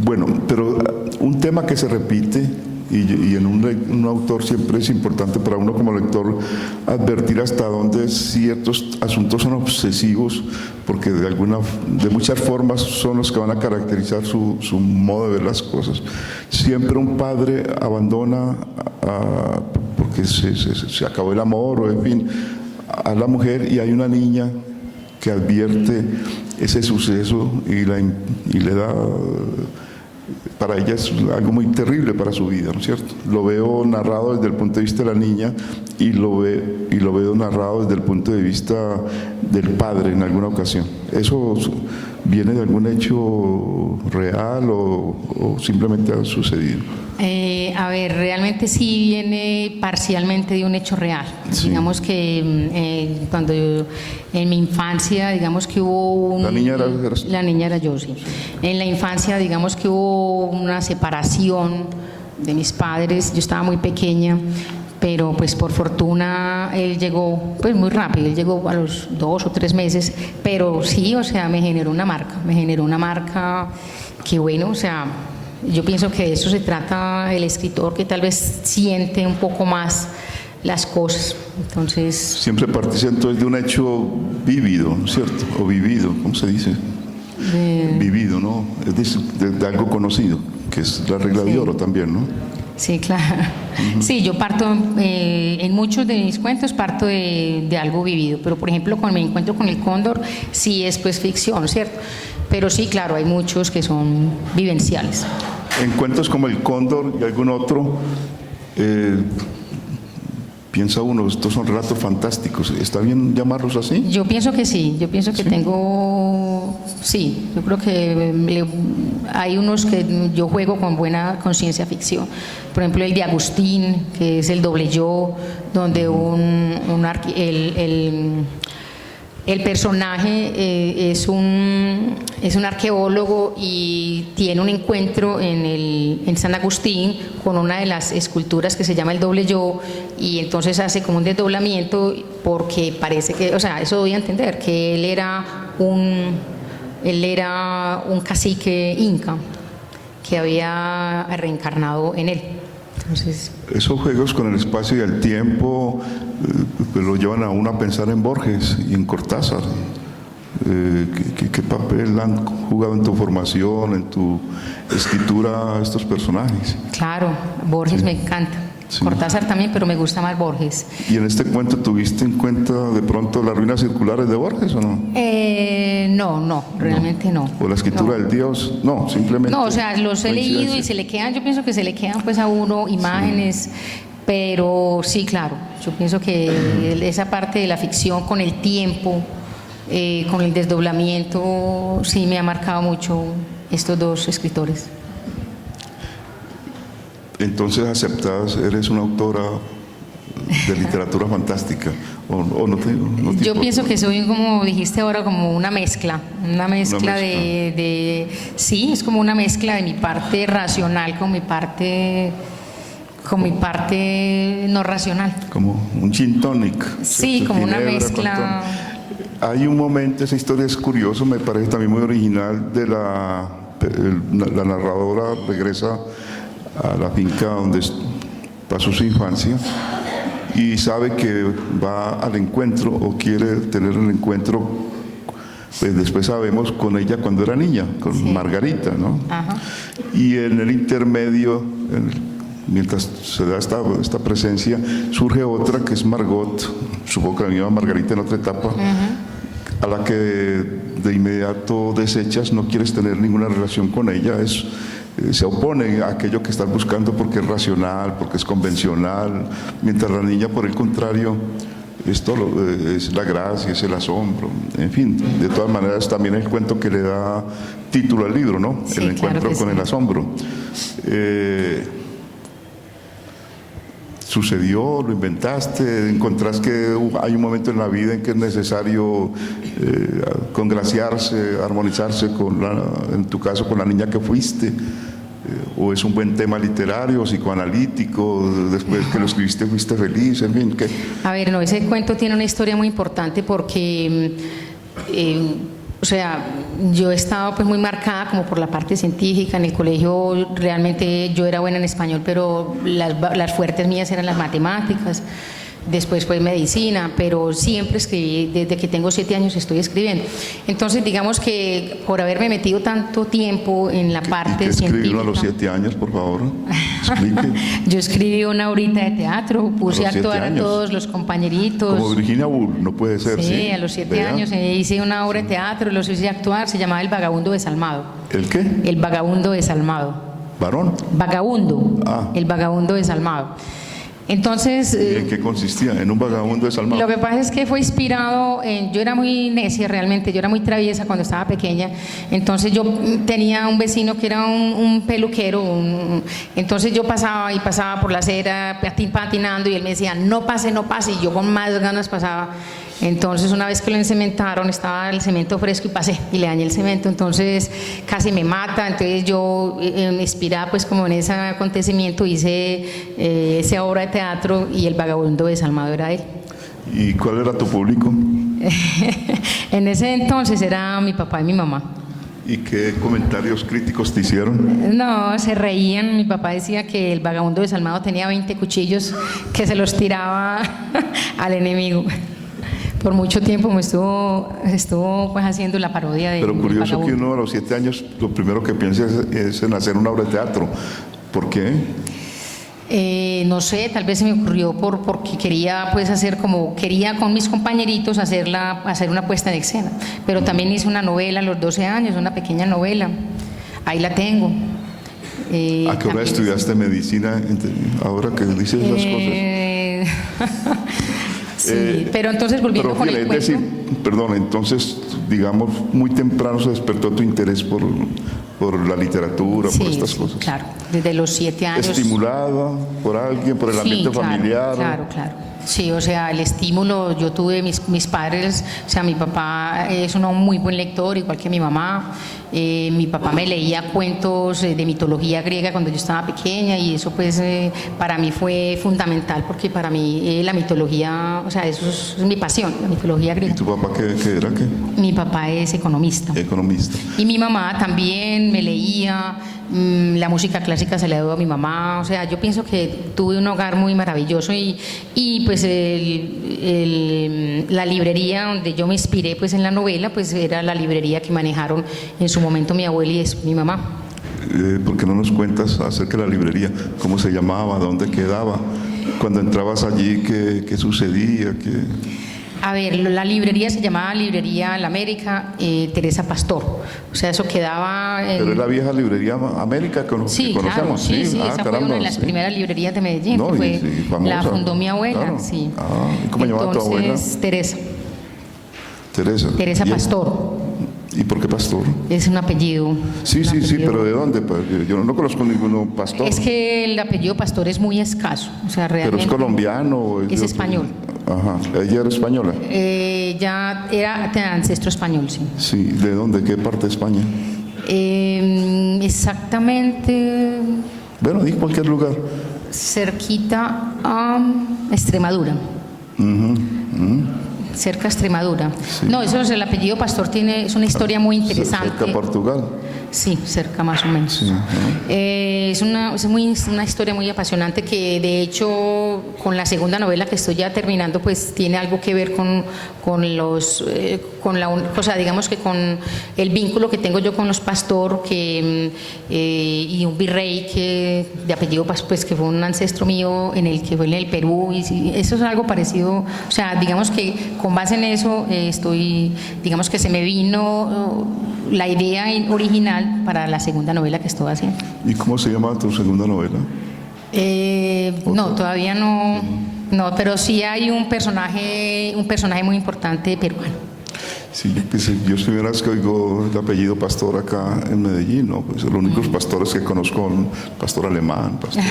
Bueno, pero un tema que se repite y en un autor siempre es importante para uno como lector advertir hasta dónde ciertos asuntos son obsesivos, porque de muchas formas son los que van a caracterizar su modo de ver las cosas. Siempre un padre abandona porque se acabó el amor o en fin a la mujer, y hay una niña que advierte ese suceso y le da, para ella es algo muy terrible para su vida, ¿no es cierto? Lo veo narrado desde el punto de vista de la niña y lo veo narrado desde el punto de vista del padre en alguna ocasión. ¿Eso viene de algún hecho real o simplemente ha sucedido? A ver, realmente sí viene parcialmente de un hecho real. Sí. Digamos que cuando en mi infancia, digamos que hubo ¿La niña era yo, sí. En la infancia, digamos que hubo una separación de mis padres. Yo estaba muy pequeña, pero pues por fortuna él llegó pues muy rápido, él llegó a los 2 o 3 meses, pero sí, o sea, me generó una marca que bueno, o sea, yo pienso que de eso se trata el escritor, que tal vez siente un poco más las cosas. Entonces, siempre participa entonces de un hecho vívido, ¿cierto? O vivido, ¿cómo se dice? Vivido, ¿no? Es de algo conocido, que es la regla de oro también, ¿no? Sí, claro. Sí, yo parto, en muchos de mis cuentos parto de algo vivido, pero por ejemplo con mi encuentro con el cóndor sí es pues ficción, ¿cierto? Pero sí, claro, hay muchos que son vivenciales. En cuentos como El Cóndor y algún otro, piensa uno, estos son relatos fantásticos. ¿Está bien llamarlos así? Yo pienso que sí, yo pienso que tengo, sí, yo creo que hay unos que yo juego con buena conciencia ficción. Por ejemplo, el de Agustín, que es el doble yo, donde el personaje es un arqueólogo y tiene un encuentro en San Agustín con una de las esculturas que se llama el doble yo, y entonces hace como un desdoblamiento porque parece que, o sea, eso doy a entender, que él era un cacique inca que había reencarnado en él. Entonces, esos juegos con el espacio y el tiempo lo llevan a uno a pensar en Borges y en Cortázar. ¿Qué papel han jugado en tu formación, en tu escritura estos personajes? Claro, Borges me encanta. Sí. Cortázar también, pero me gusta más Borges. ¿Y en este cuento tuviste en cuenta de pronto las ruinas circulares de Borges o no? No, realmente no. ¿O la escritura del Dios? No, simplemente. No, o sea, los he leído y se le quedan, yo pienso que se le quedan pues a uno imágenes, sí. Pero sí, claro, yo pienso que esa parte de la ficción con el tiempo, con el desdoblamiento, sí me ha marcado mucho estos dos escritores. Entonces aceptas, eres una autora de literatura fantástica, o no te yo pienso que soy, como dijiste ahora, como una mezcla de sí, es como una mezcla de mi parte racional con mi parte no racional. Como un gin tonic. Sí, como una mezcla. Hay un momento, esa historia es curiosa, me parece también muy original, de la narradora regresa a la finca donde pasó su infancia y sabe que va al encuentro o quiere tener el encuentro, pues después sabemos, con ella cuando era niña, con sí. Margarita, ¿no? Ajá. Y en el intermedio, mientras se da esta presencia, surge otra que es Margot, supongo que la misma Margarita en otra etapa, a la que de inmediato desechas, no quieres tener ninguna relación con ella, es se opone a aquello que estás buscando porque es racional, porque es convencional, mientras la niña, por el contrario, es la gracia, es el asombro, en fin, de todas maneras también el cuento que le da título al libro, ¿no? Sí, el encuentro claro con sí. el asombro. ¿Sucedió? ¿Lo inventaste? ¿Encontrás que hay un momento en la vida en que es necesario congraciarse, armonizarse en tu caso, con la niña que fuiste? ¿O es un buen tema literario, psicoanalítico? Después que lo escribiste fuiste feliz, en fin, ¿qué? A ver, no, ese cuento tiene una historia muy importante porque, o sea, yo he estado pues muy marcada como por la parte científica. En el colegio realmente yo era buena en español, pero las fuertes mías eran las matemáticas. Después fue medicina, pero siempre escribí, desde que tengo 7 años estoy escribiendo. Entonces, digamos que por haberme metido tanto tiempo en la parte ¿Y qué escribieron a los científica, 7 años, por favor? Explique. yo escribí una horita de teatro, puse a los 7 actuar a años. todos los compañeritos. Como Virginia Woolf, no puede ser, ¿sí? Sí, a los 7 Vea. años hice una obra de teatro, los hice actuar, se llamaba El Vagabundo Desalmado. ¿El qué? El Vagabundo Desalmado. ¿Varón? Vagabundo, Ah. El Vagabundo Desalmado. Entonces, ¿Y en qué consistía? ¿En un vagabundo desalmado? lo que pasa es que fue inspirado en, yo era muy necia realmente, yo era muy traviesa cuando estaba pequeña, entonces yo tenía un vecino que era un peluquero, entonces yo pasaba por la acera patinando y él me decía, no pase, y yo con más ganas pasaba. Entonces una vez que lo encementaron, estaba el cemento fresco y pasé y le dañé el cemento, entonces casi me mata. Entonces yo inspirada pues como en ese acontecimiento hice esa obra de teatro y El Vagabundo Desalmado era él. ¿Y cuál era tu público? En ese entonces era mi papá y mi mamá. ¿Y qué comentarios críticos te hicieron? No, se reían. Mi papá decía que el vagabundo desalmado tenía 20 cuchillos que se los tiraba al enemigo. Por mucho tiempo me estuvo pues haciendo la parodia de. Pero curioso que vagabundo. uno a los 7 años lo primero que piensa es en hacer una obra de teatro. ¿Por qué? No sé, tal vez se me ocurrió porque quería pues quería con mis compañeritos hacer una puesta en escena, pero también hice una novela a los 12 años, una pequeña novela, ahí la tengo. ¿A qué hora también- estudiaste medicina? Ahora que dices esas cosas. Sí, pero entonces volviendo Pero con fíjate, el cuento. es decir, perdón, entonces, digamos, muy temprano se despertó tu interés por la literatura, por estas sí, cosas. claro, desde los 7 años. ¿Estimulada por alguien, por el ambiente claro, familiar? Claro. Sí, o sea, el estímulo, yo tuve mis padres, o sea, mi papá es un muy buen lector, igual que mi mamá. Mi papá me leía cuentos de mitología griega cuando yo estaba pequeña y eso pues para mí fue fundamental porque para mí la mitología, o sea, eso es mi pasión, la mitología ¿Y griega. tu papá qué era? ¿Qué? Mi papá es economista. Economista. Y mi mamá también me leía, la música clásica se la dio a mi mamá, o sea, yo pienso que tuve un hogar muy maravilloso y pues la librería donde yo me inspiré pues en la novela, pues era la librería que manejaron en su momento mi abuela y mi mamá. ¿Por qué no nos cuentas acerca de la librería? ¿Cómo se llamaba? ¿Dónde quedaba? Cuando entrabas allí, ¿qué sucedía? A ver, la librería se llamaba Librería La América, Teresa Pastor. O sea, eso quedaba Pero es la vieja librería América que Sí, conocemos. claro, sí, esa fue caramba, una de las sí. primeras librerías de Medellín, No, que fue, y famosa, la fundó mi abuela, claro. sí. ¿Y cómo llamaba tu abuela? Entonces, Teresa Teresa. ¿Y Pastor, ¿Y por qué Pastor? es un apellido. Sí, un sí, apellido. pero ¿de dónde? Pues, yo no conozco ninguno Pastor. Es que el apellido Pastor es muy escaso, o sea, ¿Pero realmente. es colombiano? ¿O Es de otro? español. Ajá, ella era española. Ya era de ancestro español, sí. Sí, ¿de dónde? ¿Qué parte de España? Exactamente Bueno, di cualquier lugar. cerquita a Extremadura. Cerca de Extremadura. No, eso es el apellido Pastor, es una historia muy interesante. Cerca a Portugal. Sí, cerca más o menos. Sí, ajá. Es una historia muy apasionante que de hecho con la segunda novela que estoy ya terminando pues tiene algo que ver con digamos que con el vínculo que tengo yo con los Pastor y un virrey de apellido pues que fue un ancestro mío que fue en el Perú y eso es algo parecido, o sea, digamos que con base en eso digamos que se me vino la idea original final para la segunda novela que estoy haciendo. ¿Y cómo se llama tu segunda novela? No, todavía no, no, pero sí hay un personaje muy importante peruano. Sí, yo es primera vez que oigo el apellido Pastor acá en Medellín, ¿no? Pues los únicos pastores que conozco son pastor alemán, pastor.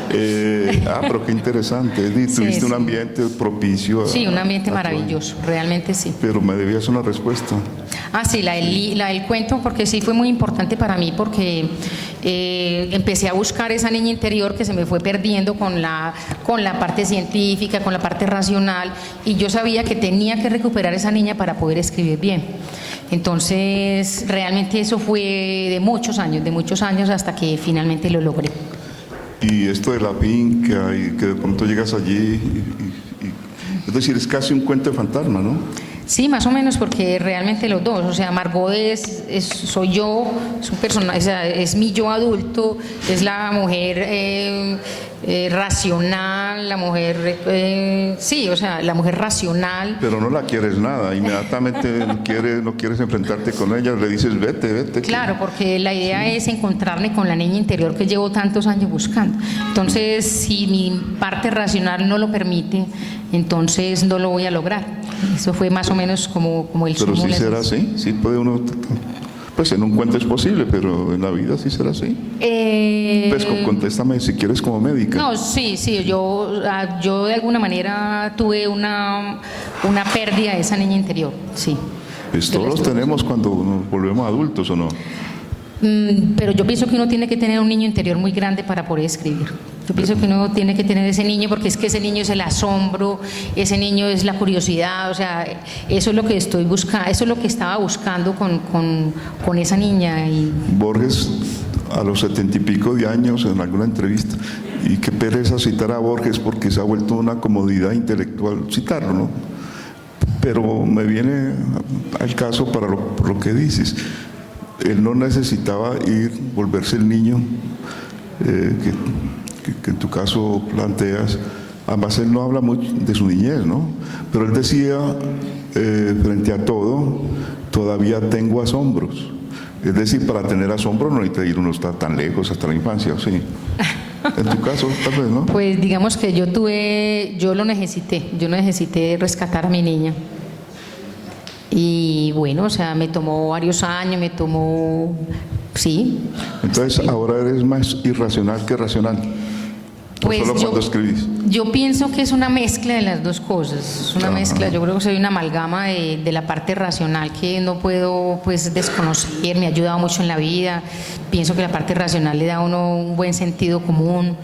Pero qué interesante. Tuviste sí. un ambiente propicio. Sí, un ambiente a maravilloso, realmente sí. Pero me debías una respuesta. Sí, la del cuento, porque sí fue muy importante para mí, porque empecé a buscar esa niña interior que se me fue perdiendo con la parte científica, con la parte racional, y yo sabía que tenía que recuperar esa niña para poder escribir bien. Entonces, realmente eso fue de muchos años hasta que finalmente lo logré. Y esto de la finca, y que de pronto llegas allí, es decir, es casi un cuento de fantasma, ¿no? Sí, más o menos, porque realmente los dos, o sea, Margot soy yo, es un personaje, o sea, es mi yo adulto, es la mujer racional, la mujer, sí, o sea, la mujer racional. Pero no la quieres nada, inmediatamente no quieres enfrentarte con ella, le dices vete. Claro, porque la idea es encontrarme con la niña interior que llevo tantos años buscando. Entonces, si mi parte racional no lo permite, entonces no lo voy a lograr. Eso fue más o menos como el Pero sumo. sí será así, sí puede uno, pues en un cuento es posible, pero en la vida sí será así. Pues contéstame si quieres como médica. No, sí, yo de alguna manera tuve una pérdida de esa niña interior, sí. Pues todos los tenemos cuando nos volvemos adultos, ¿o no? Pero yo pienso que uno tiene que tener un niño interior muy grande para poder escribir. Yo pienso que uno tiene que tener ese niño, porque es que ese niño es el asombro, ese niño es la curiosidad, o sea, eso es lo que estoy buscando, eso es lo que estaba buscando con esa niña. Borges, a los 70 y pico de años, en alguna entrevista, y qué pereza citar a Borges porque se ha vuelto una comodidad intelectual citarlo, ¿no? Pero me viene al caso para lo que dices. Él no necesitaba volverse el niño que en tu caso planteas. Además, él no habla mucho de su niñez, ¿no? Pero él decía, frente a todo, todavía tengo asombros. Es decir, para tener asombro no necesita ir uno está tan lejos hasta la infancia, ¿sí? En tu caso, tal vez, ¿no? Pues digamos que yo necesité rescatar a mi niña. Y bueno, o sea, me tomó varios años, sí. Entonces, sí. Ahora eres más irracional que racional. Pues solo cuando escribís. Yo pienso que es una mezcla de las dos cosas, es una mezcla. Yo creo que soy una amalgama de la parte racional que no puedo pues desconocer, me ha ayudado mucho en la vida. Pienso que la parte racional le da a uno un buen sentido común,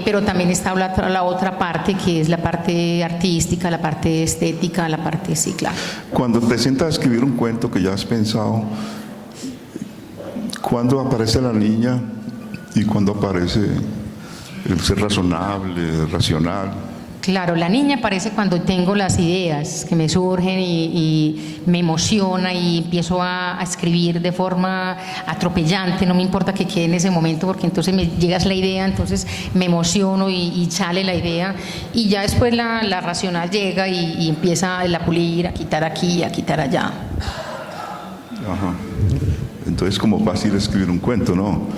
pero también está la otra parte, que es la parte artística, la parte estética, la parte, sí, claro. Cuando te sientas a escribir un cuento que ya has pensado, ¿cuándo aparece la niña y cuándo aparece el ser razonable, racional? Claro, la niña aparece cuando tengo las ideas que me surgen y me emociona y empiezo a escribir de forma atropellante, no me importa que quede en ese momento, porque entonces me llega la idea, entonces me emociono y sale la idea, y ya después la racional llega y empieza a pulir, a quitar aquí, a quitar allá. Ajá. Entonces, como fácil escribir un cuento, ¿no?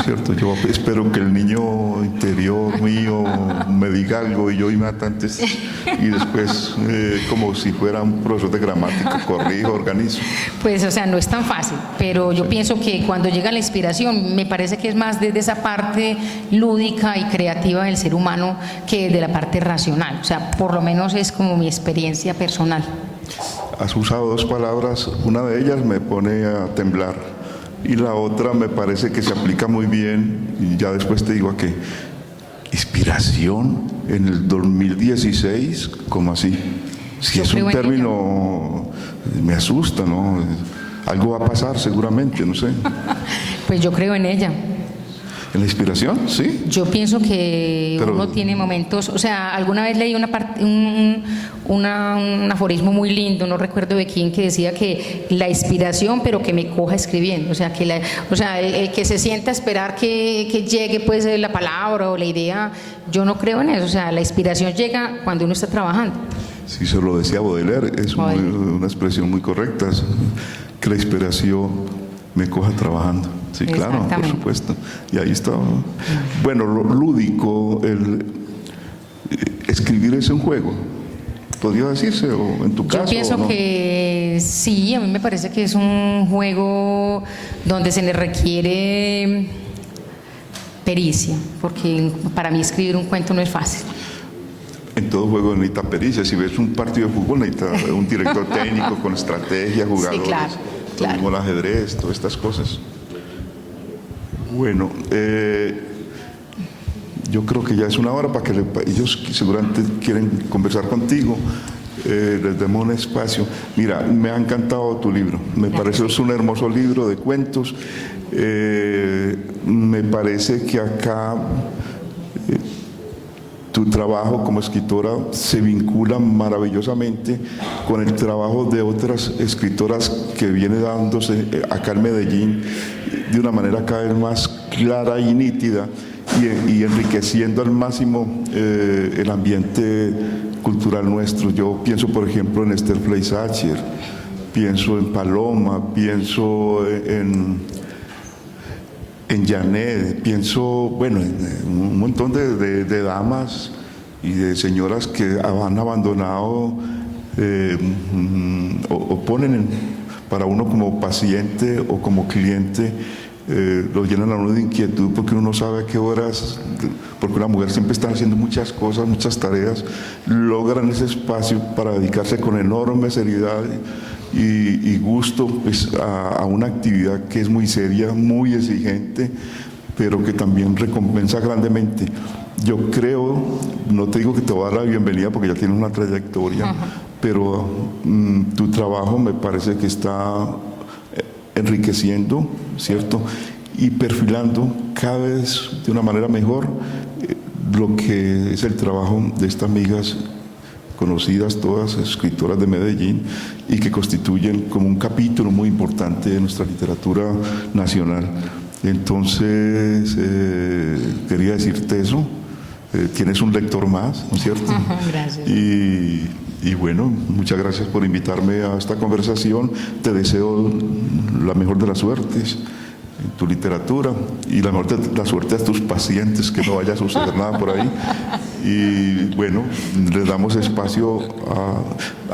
¿Cierto? Yo espero que el niño interior mío me diga algo y yo inmediatamente y después, como si fuera un profesor de gramática, corrijo, organizo. Pues, o sea, no es tan fácil, pero yo pienso que cuando llega la inspiración, me parece que es más desde esa parte lúdica y creativa del ser humano que de la parte racional. O sea, por lo menos es como mi experiencia personal. Has usado dos palabras, una de ellas me pone a temblar y la otra me parece que se aplica muy bien, y ya después te digo a qué. Inspiración en el 2016, ¿cómo así? Si es un término, me asusta, ¿no? Algo va a pasar seguramente, no sé. Pues yo creo en ella. ¿En la inspiración? Sí. Yo pienso que uno tiene momentos, o sea, alguna vez leí un aforismo muy lindo, no recuerdo de quién, que decía que la inspiración, pero que me coja escribiendo, o sea, el que se sienta a esperar que llegue pues la palabra o la idea, yo no creo en eso, o sea, la inspiración llega cuando uno está trabajando. Sí, se lo decía Baudelaire, es una expresión muy correcta, que la inspiración me coja trabajando. Sí, claro, por supuesto. Y ahí está. Bueno, lo lúdico, escribir es un juego. ¿Podría decirse? ¿O en tu caso? Yo pienso no? que sí, a mí me parece que es un juego donde se le requiere pericia, porque para mí escribir un cuento no es fácil. En todo juego necesita pericia. Si ves un partido de fútbol, necesita un director técnico con estrategia, jugadores. Sí, claro, claro. Como el ajedrez, todas estas cosas. Bueno, yo creo que ya es una hora para que ellos seguramente quieren conversar contigo. Les demos un espacio. Mira, me ha encantado tu libro. Me parece que es un hermoso libro de cuentos. Me parece que acá tu trabajo como escritora se vincula maravillosamente con el trabajo de otras escritoras que viene dándose acá en Medellín de una manera cada vez más clara y nítida y enriqueciendo al máximo el ambiente cultural nuestro. Yo pienso, por ejemplo, en Esther Fleisacher, pienso en Paloma, pienso en Janet, pienso, bueno, en un montón de damas y de señoras que han abandonado o ponen para uno como paciente o como cliente, lo llenan a uno de inquietud porque uno no sabe a qué horas, porque una mujer siempre está haciendo muchas cosas, muchas tareas, logran ese espacio para dedicarse con enorme seriedad y gusto pues, a una actividad que es muy seria, muy exigente, pero que también recompensa grandemente. Yo creo, no te digo que te voy a dar la bienvenida porque ya tienes una trayectoria, pero tu trabajo me parece que está enriqueciendo, ¿cierto? Y perfilando cada vez de una manera mejor lo que es el trabajo de estas amigas conocidas, todas escritoras de Medellín, y que constituyen como un capítulo muy importante de nuestra literatura nacional. Entonces, quería decirte eso. Tienes un lector más, ¿no es cierto? Gracias. Y bueno, muchas gracias por invitarme a esta conversación. Te deseo la mejor de las suertes en tu literatura y la mejor de la suerte a tus pacientes, que no vaya a suceder nada por ahí. Y bueno, les damos espacio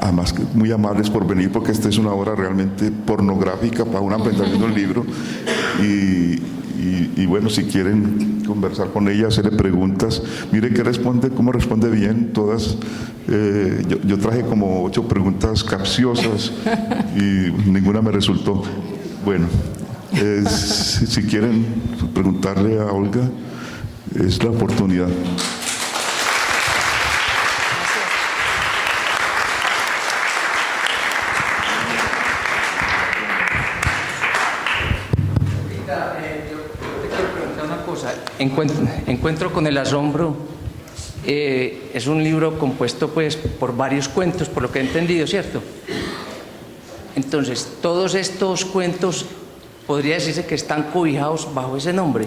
a más que muy amables por venir, porque esta es una obra realmente pornográfica para una presentación de un libro. Y bueno, si quieren conversar con ella, hacerle preguntas, mire que responde, cómo responde bien todas. Yo traje como 8 preguntas capciosas y ninguna me resultó. Bueno, si quieren preguntarle a Olga, es la oportunidad. Encuentro con el asombro, es un libro compuesto pues por varios cuentos, por lo que he entendido, ¿cierto? Entonces, todos estos cuentos, podría decirse que están cobijados bajo ese nombre.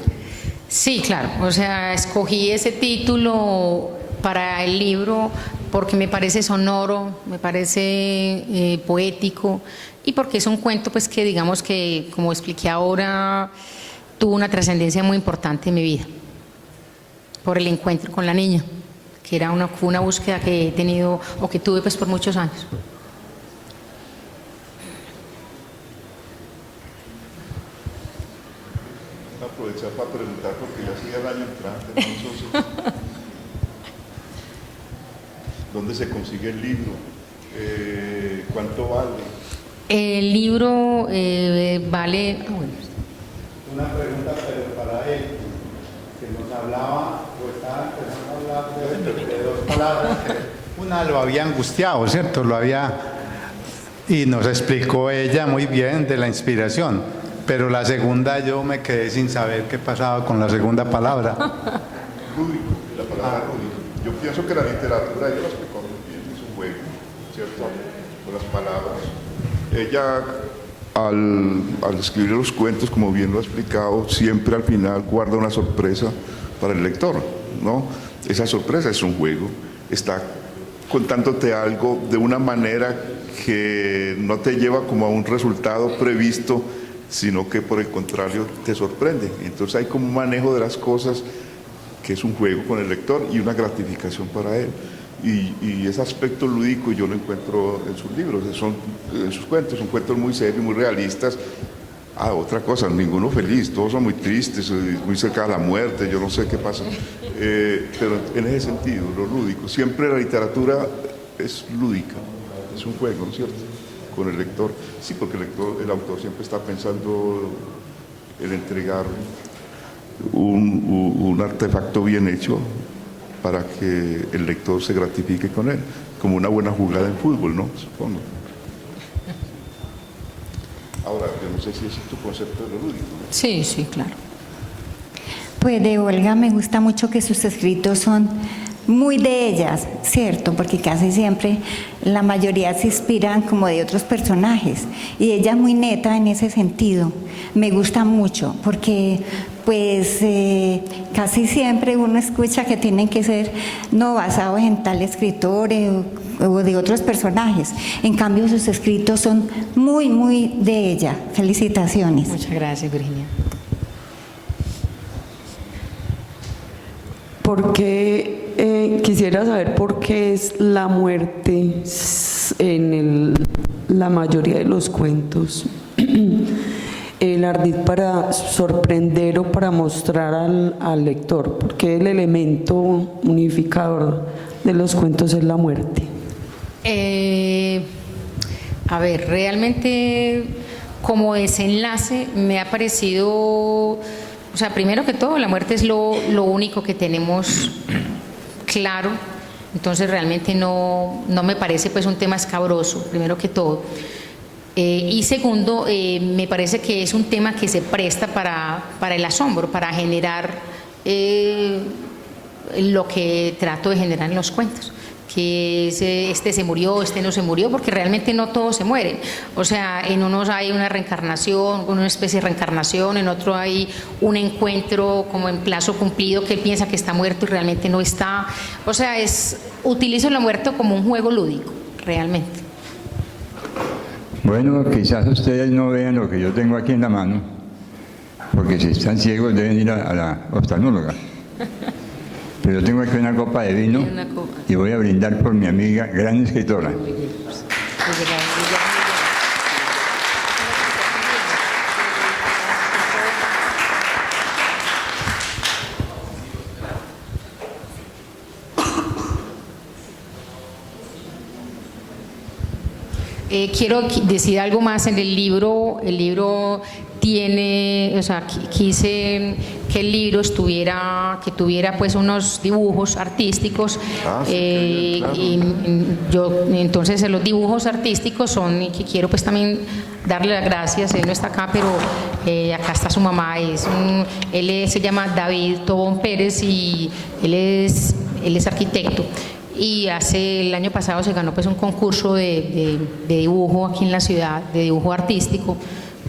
Sí, claro, o sea, escogí ese título para el libro porque me parece sonoro, me parece poético y porque es un cuento pues que digamos que, como expliqué ahora, tuvo una trascendencia muy importante en mi vida por el encuentro con la niña, que fue una búsqueda que he tenido o que tuve pues por muchos años. Voy a aprovechar para preguntar porque ya sigue el año entrante, ¿no? ¿Dónde se consigue el libro? ¿Cuánto vale? El libro vale... Una pregunta, pero para él, que nos hablaba, o estaba empezando a hablar de 2 palabras, que una lo había angustiado, ¿cierto? Y nos explicó ella muy bien de la inspiración, pero la segunda yo me quedé sin saber qué pasaba con la segunda palabra. Lúdico, la palabra lúdico. Yo pienso que la literatura, ella lo explicó muy bien, es un juego, ¿cierto? Con las palabras. Ella, al escribir los cuentos, como bien lo ha explicado, siempre al final guarda una sorpresa para el lector, ¿no? Esa sorpresa es un juego, está contándote algo de una manera que no te lleva como a un resultado previsto sino que por el contrario te sorprende. Entonces hay como un manejo de las cosas que es un juego con el lector y una gratificación para él. Y ese aspecto lúdico yo lo encuentro en sus libros, en sus cuentos, son cuentos muy serios, muy realistas. Otra cosa, ninguno feliz, todos son muy tristes, muy cerca de la muerte, yo no sé qué pasa. Pero en ese sentido, lo lúdico, siempre la literatura es lúdica, es un juego, ¿no es cierto?, con el lector. Sí, porque el autor siempre está pensando en entregar un artefacto bien hecho para que el lector se gratifique con él, como una buena jugada en fútbol, ¿no?, supongo. Ahora, yo no sé si ese es tu concepto de lo lúdico, ¿no? Sí, sí, claro. Pues de Olga me gusta mucho que sus escritos son muy de ellas, ¿cierto? Porque casi siempre la mayoría se inspiran como de otros personajes y ella es muy neta en ese sentido. Me gusta mucho porque pues casi siempre uno escucha que tienen que ser no basados en tal escritor o de otros personajes. En cambio sus escritos son muy, muy de ella. Felicitaciones. Muchas gracias, Virginia. Porque quisiera saber por qué es la muerte en la mayoría de los cuentos el ardid para sorprender o para mostrar al lector, porque el elemento unificador de los cuentos es la muerte. A ver, realmente como desenlace me ha parecido, o sea, primero que todo, la muerte es lo único que tenemos claro, entonces realmente no me parece pues un tema escabroso, primero que todo. Y segundo, me parece que es un tema que se presta para el asombro, para generar lo que trato de generar en los cuentos, que este se murió, este no se murió, porque realmente no todos se mueren. O sea, en unos hay una reencarnación, una especie de reencarnación, en otro hay un encuentro como en plazo cumplido que él piensa que está muerto y realmente no está. O sea, utilizo la muerte como un juego lúdico, realmente. Bueno, quizás ustedes no vean lo que yo tengo aquí en la mano, porque si están ciegos deben ir a la oftalmóloga. Pero tengo aquí una copa de vino y voy a brindar por mi amiga, gran escritora. Quiero decir algo más en el libro. El libro tiene, o sea, quise que el libro que tuviera pues unos dibujos artísticos. Sí, claro. Y entonces los dibujos artísticos son, y que quiero pues también darle las gracias. Él no está acá, pero acá está su mamá. Él se llama David Tobón Pérez y él es arquitecto. Y el año pasado se ganó pues un concurso de dibujo aquí en la ciudad, de dibujo artístico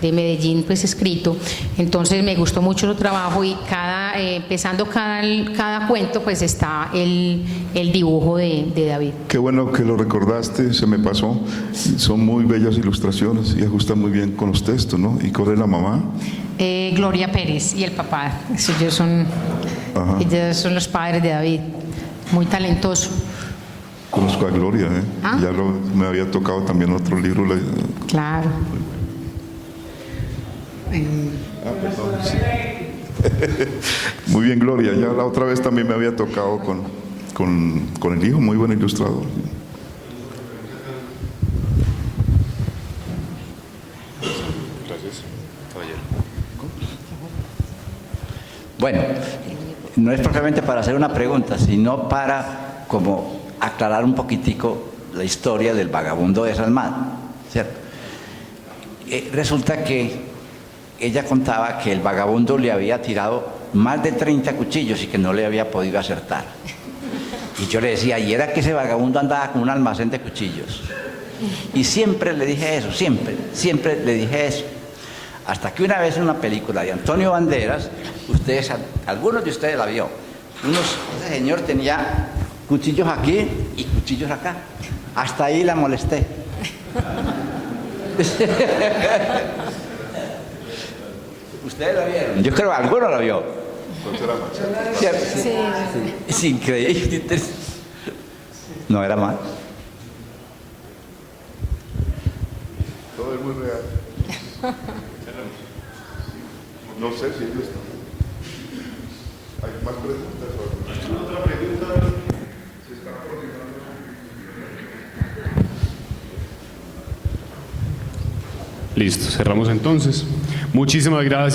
de Medellín, pues escrito. Entonces me gustó mucho su trabajo y empezando cada cuento pues está el dibujo de David. Qué bueno que lo recordaste, se me pasó. Son muy bellas ilustraciones y ajustan muy bien con los textos, ¿no? ¿Y cuál es la mamá? Gloria Pérez y el papá. Ellos son los padres de David. Muy talentoso. Conozco a Gloria, ¿eh? ¿Ah? Ya me había tocado también otro libro. Claro. Perdón, sí. Muy bien, Gloria. Ya la otra vez también me había tocado con el hijo, muy buen ilustrador. Gracias, caballero. Bueno, no es propiamente para hacer una pregunta, sino para como aclarar un poquitico la historia del vagabundo desalmado, ¿cierto? Resulta que ella contaba que el vagabundo le había tirado más de 30 cuchillos y que no le había podido acertar. Y yo le decía, y era que ese vagabundo andaba con un almacén de cuchillos. Y siempre le dije eso, siempre le dije eso. Hasta que una vez en una película de Antonio Banderas, algunos de ustedes la vio, ese señor tenía cuchillos aquí y cuchillos acá. Hasta ahí la molesté. Ustedes la vieron. Yo creo que alguno la vio. ¿Cierto? Sí. Es increíble. No era mal. Todo es muy real. No sé si ellos están. ¿Hay más preguntas? ¿Otra pregunta? ¿Se está coordinando? Listo, cerramos entonces. Muchísimas gracias.